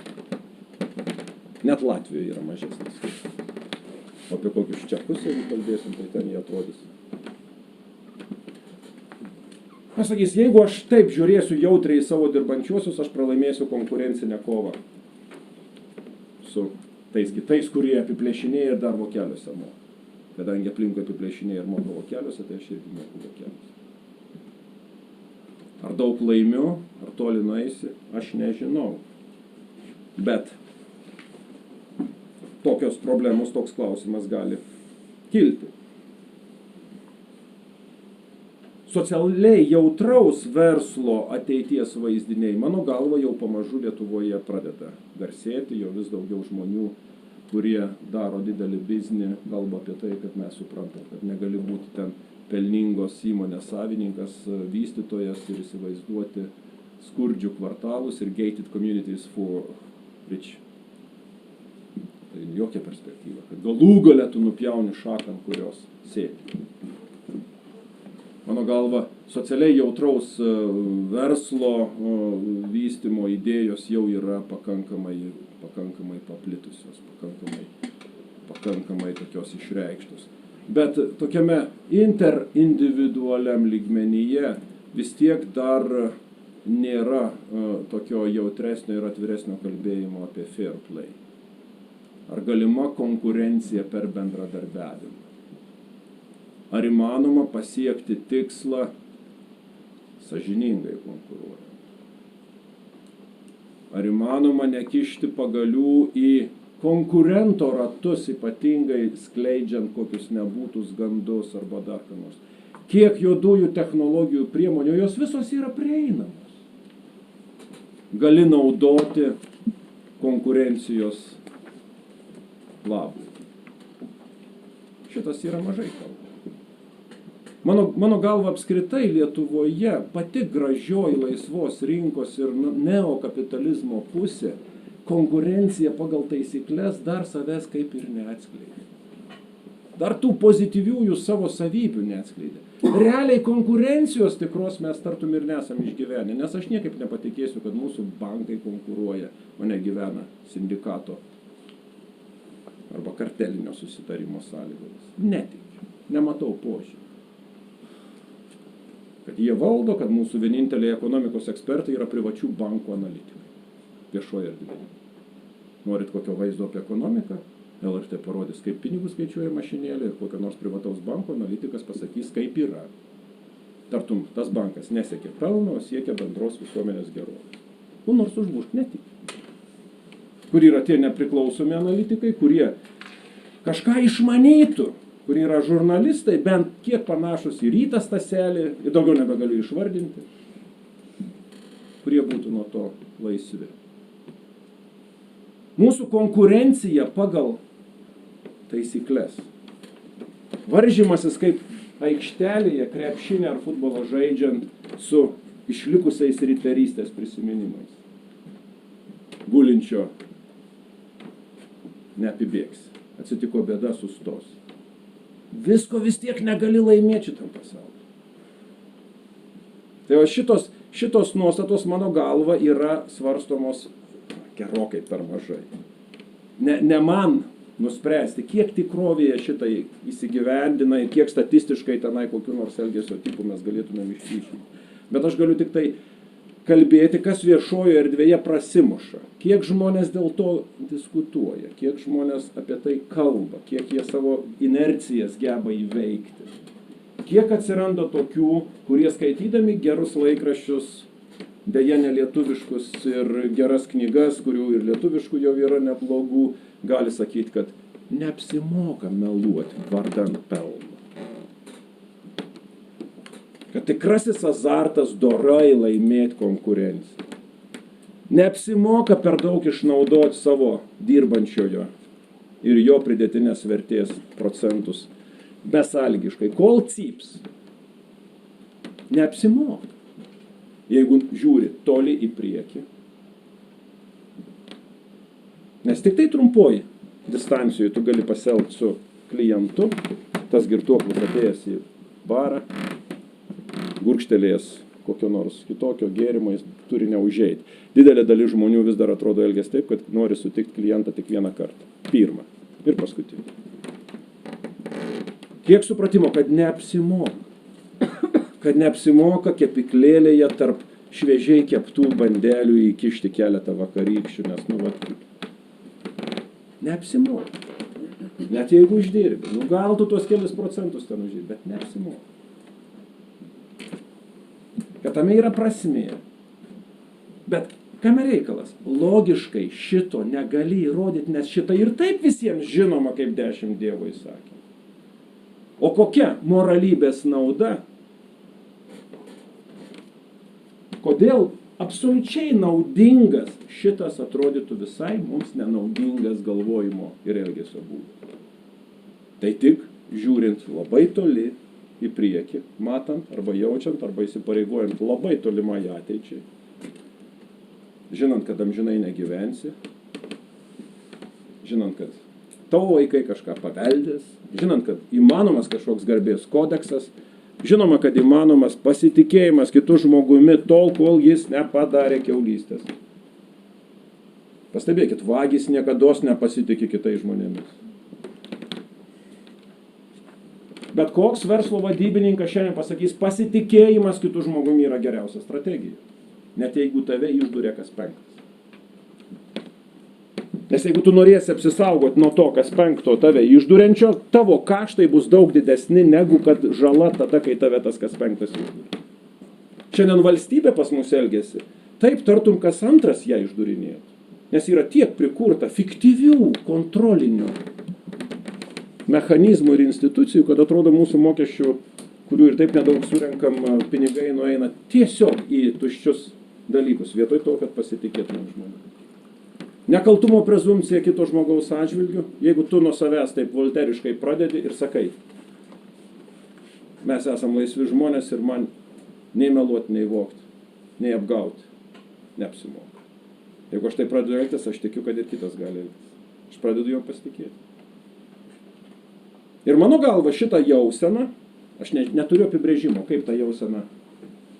Net Latvijoje yra mažesnis. O apie kokius čekus, jeigu kalbėsim, tai ten jie atrodys. Aš sakys, jeigu aš taip žiūrėsiu jautriai į savo dirbančiuosius, aš pralaimėsiu konkurencinę kovą su tais kitais, kurie apiplėšinėja ir dar vokeliuose moka. Kadangi aplinkui apiplėšinėja ir moka vokeliuose, tai aš irgi moku vokeliuose. Ar daug laimiu, ar toli nueisi, aš nežinau. Bet tokios problemos, toks klausimas gali kilti. Socialiai jautraus verslo ateities vaizdiniai, mano galva, jau pamažu Lietuvoje pradeda garsėti, jau vis daugiau žmonių, kurie daro didelį biznį, kalba apie tai, kad mes suprantam, kad negali būti ten pelningos įmonės savininkas, vystytojas ir įsivaizduoti skurdžių kvartalus ir gated communities for rich. Tai jokia perspektyva, kad galų gale tu nupjauni šaką, ant kurios sėdi. Mano galva, socialiai jautraus verslo vystymo idėjos jau yra pakankamai paplitusios, pakankamai tokios išreikštos. Bet tokiame interindividualiam lygmenyje vis tiek dar nėra tokio jautresnio ir atviresnio kalbėjimo apie fair play. Ar galima konkurencija per bendradarbiavimą? Ar įmanoma pasiekti tikslą sąžiningai konkuruojant? Ar įmanoma nekišti pagalių į konkurento ratus, ypatingai skleidžiant kokius nebūtus gandus arba dar ką nors? Kiek juodųjų technologijų priemonių, jos visos yra prieinamos. Gali naudoti konkurencijos labui. Šitas yra mažai kalba. Mano galva apskritai Lietuvoje pati gražioji laisvos rinkos ir neokapitalizmo pusė, konkurencija pagal taisyklės dar savęs kaip ir neatskleidė. Dar tų pozityviųjų savo savybių neatskleidė. Realiai konkurencijos tikros mes tartum ir nesam išgyvenę, nes aš niekaip nepatikėsiu, kad mūsų bankai konkuruoja, o ne gyvena sindikato arba kartelinio susitarimo sąlygomis. Netikiu, nematau požiūrį. Kad jie valdo, kad mūsų vieninteliai ekonomikos ekspertai yra privačių bankų analitikai. Viešoje erdvėje. Norit kokio vaizdo apie ekonomiką? LRT parodys, kaip pinigus skaičiuoja mašinėlė ir kokio nors privataus banko analitikas pasakys, kaip yra. Tartum, tas bankas nesiekia pelno, siekia bendros visuomenės gerovės. Nu, nors užmušt netik. Kur yra tie nepriklausomi analitikai, kurie kažką išmanytų, kurie yra žurnalistai, bent kiek panašus į Rytą Staselį, ir daugiau nebegaliu išvardinti, kurie būtų nuo to laisvi. Mūsų konkurencija pagal taisyklės. Varžymasis kaip aikštelėje, krepšinė ar futbolo žaidžiant su išlikusiais riterystės prisiminimais. Gulinčio neapibėgsi. Atsitiko bėda, sustos. Visko vis tiek negali laimėti šitam pasauliu. Tai va šitos nuostatos mano galva yra svarstomos gerokai per mažai. Ne man nuspręsti, kiek tikrovėje šitai įsigyvendina ir kiek statistiškai tenai kokiu nors elgesio tipų mes galėtumėm išryškinti. Bet aš galiu tik tai kalbėti, kas viešojo erdvėje prasimuša, kiek žmonės dėl to diskutuoja, kiek žmonės apie tai kalba, kiek jie savo inercijas geba įveikti, kiek atsiranda tokių, kurie skaitydami gerus laikraščius, deja nelietuviškus ir geras knygas, kurių ir lietuviškų jau yra neblogų, gali sakyti, kad neapsimoka meluoti vardan pelno. Kad tikrasis azartas dorai laimėti konkurenciją. Neapsimoka per daug išnaudoti savo dirbančiojo ir jo pridėtinės vertės procentus besąlygiškai, kol cyps. Neapsimoka. Jeigu žiūri toli į priekį. Nes tik tai trumpoji distancijoje tu gali pasielgti su klientu, tas girtuoklis atėjęs į barą, gurkštelėjęs kokio nors kitokio gėrimo, jis turi neužeiti. Didelė dalis žmonių vis dar atrodo elgės taip, kad nori sutikti klientą tik vieną kartą. Pirmą ir paskutinį. Kiek supratimo, kad neapsimoka. Kad neapsimoka kepiklėlėje tarp šviežiai keptų bandelių įkišti keletą vakarykščių, nes, neapsimoka. Net jeigu uždirbi, gal tu tuos kelis procentus ten uždirbi, bet neapsimoka. Kad tame yra prasmė. Bet kame reikalas? Logiškai šito negali įrodyti, nes šitą ir taip visiems žinoma kaip 10 Dievo įsakymų. O kokia moralybės nauda? Kodėl absoliučiai naudingas šitas atrodytų visai mums nenaudingas galvojimo ir elgesio būdas? Tai tik žiūrint labai toli į priekį, matant arba jaučiant arba įsipareigojant labai tolimai ateičiai, žinant, kad amžinai negyvensi, žinant, kad tavo vaikai kažką paveldės, žinant, kad įmanomas kažkoks garbės kodeksas, žinoma, kad įmanomas pasitikėjimas kitų žmogumi tol, kol jis nepadarė kiaulystės. Pastebėkit, vagys niekados nepasitikė kitais žmonėmis. Bet koks verslo vadybininkas šiandien pasakys, pasitikėjimas kitų žmogumi yra geriausia strategija. Net jeigu tave išdūrė kas penktas. Nes jeigu tu norėsi apsisaugoti nuo to, kas penkto tave išdūrenčio, tavo kaštai bus daug didesni negu kad žala tada, kai tave tas kas penktas išdūrė. Šiandien valstybė pas mus elgiasi. Taip tartum kas antras ją išdūrinėtų. Nes yra tiek prikurta fiktyvių kontrolinių mechanizmų ir institucijų, kad atrodo mūsų mokesčių, kurių ir taip nedaug surenkam, pinigai nueina tiesiog į tuščius dalykus, vietoj to, kad pasitikėtume žmonėmis. Nekaltumo prezumpcija kito žmogaus atžvilgiu, jeigu tu nuo savęs taip volteriškai pradedi ir sakai, mes esam laisvi žmonės ir man nei meluoti, nei vogti, nei apgauti neapsimoka. Jeigu aš tai pradedu elgtis, aš tikiu, kad ir kitas gali elgtis. Aš pradedu jo pasitikėti. Ir mano galva šitą jauseną, aš neturiu apibrėžimo, kaip tą jauseną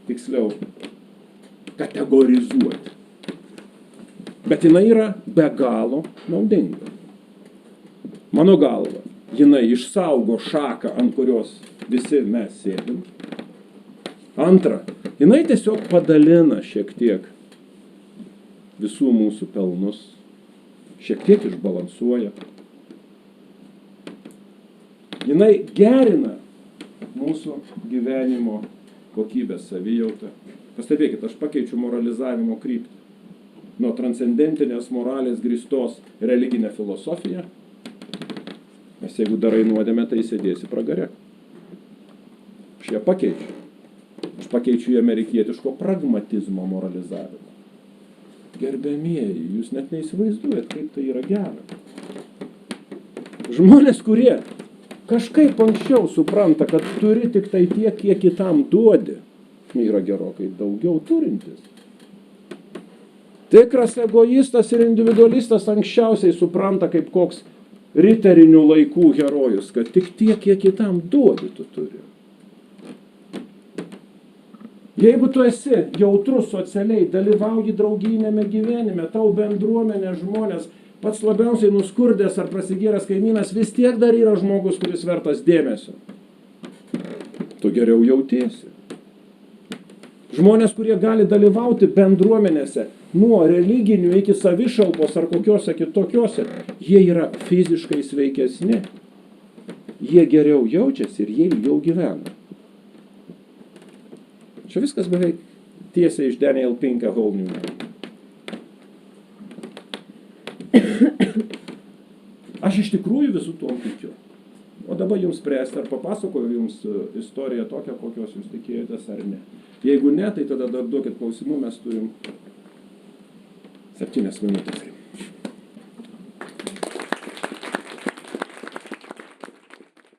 tiksliau kategorizuoti. Bet jinai yra be galo naudinga. Mano galva, jinai išsaugo šaką, ant kurios visi mes sėdim. Antra, jinai tiesiog padalina šiek tiek visų mūsų pelnus, šiek tiek išbalansuoja. Jinai gerina mūsų gyvenimo kokybės savijautą. Pastebėkit, aš pakeičiu moralizavimo kryptį. Nuo transcendentinės moralės grįstos religinę filosofiją. Nes jeigu darai nuodėmę, tai sėdėsi pragare. Aš ją pakeičiu. Aš pakeičiu į amerikietiško pragmatizmo moralizavimą. Gerbiamieji, jūs net neįsivaizduojat, kaip tai yra gera. Žmonės, kurie kažkaip anksčiau supranta, kad turi tik tai tiek, kiek kitam duodi, yra gerokai daugiau turintis. Tikras egoistas ir individualistas anksčiausiai supranta kaip koks riterinių laikų herojus, kad tik tiek, kiek kitam duodi tu turi. Jeigu tu esi jautrus socialiai, dalyvauji draugynėme gyvenime, tau bendruomenė žmonės pats labiausiai nuskurdęs ar prasigėręs kaimynas vis tiek dar yra žmogus, kuris vertas dėmesio. Tu geriau jautiesi. Žmonės, kurie gali dalyvauti bendruomenėse, nuo religinių iki savišalpos ar kokiuose kitokiuose, jie yra fiziškai sveikesni. Jie geriau jaučiasi ir jie ilgiau gyvena. Čia viskas beveik tiesiai iš Daniel Pink A Whole New Man. Aš iš tikrųjų visų tuo tikiu. O dabar jums spręsti, ar papasakoju jums istoriją tokią, kokios jūs tikėjotės ar ne. Jeigu ne, tai tada dar duokit klausimų, mes turim 7 minutės.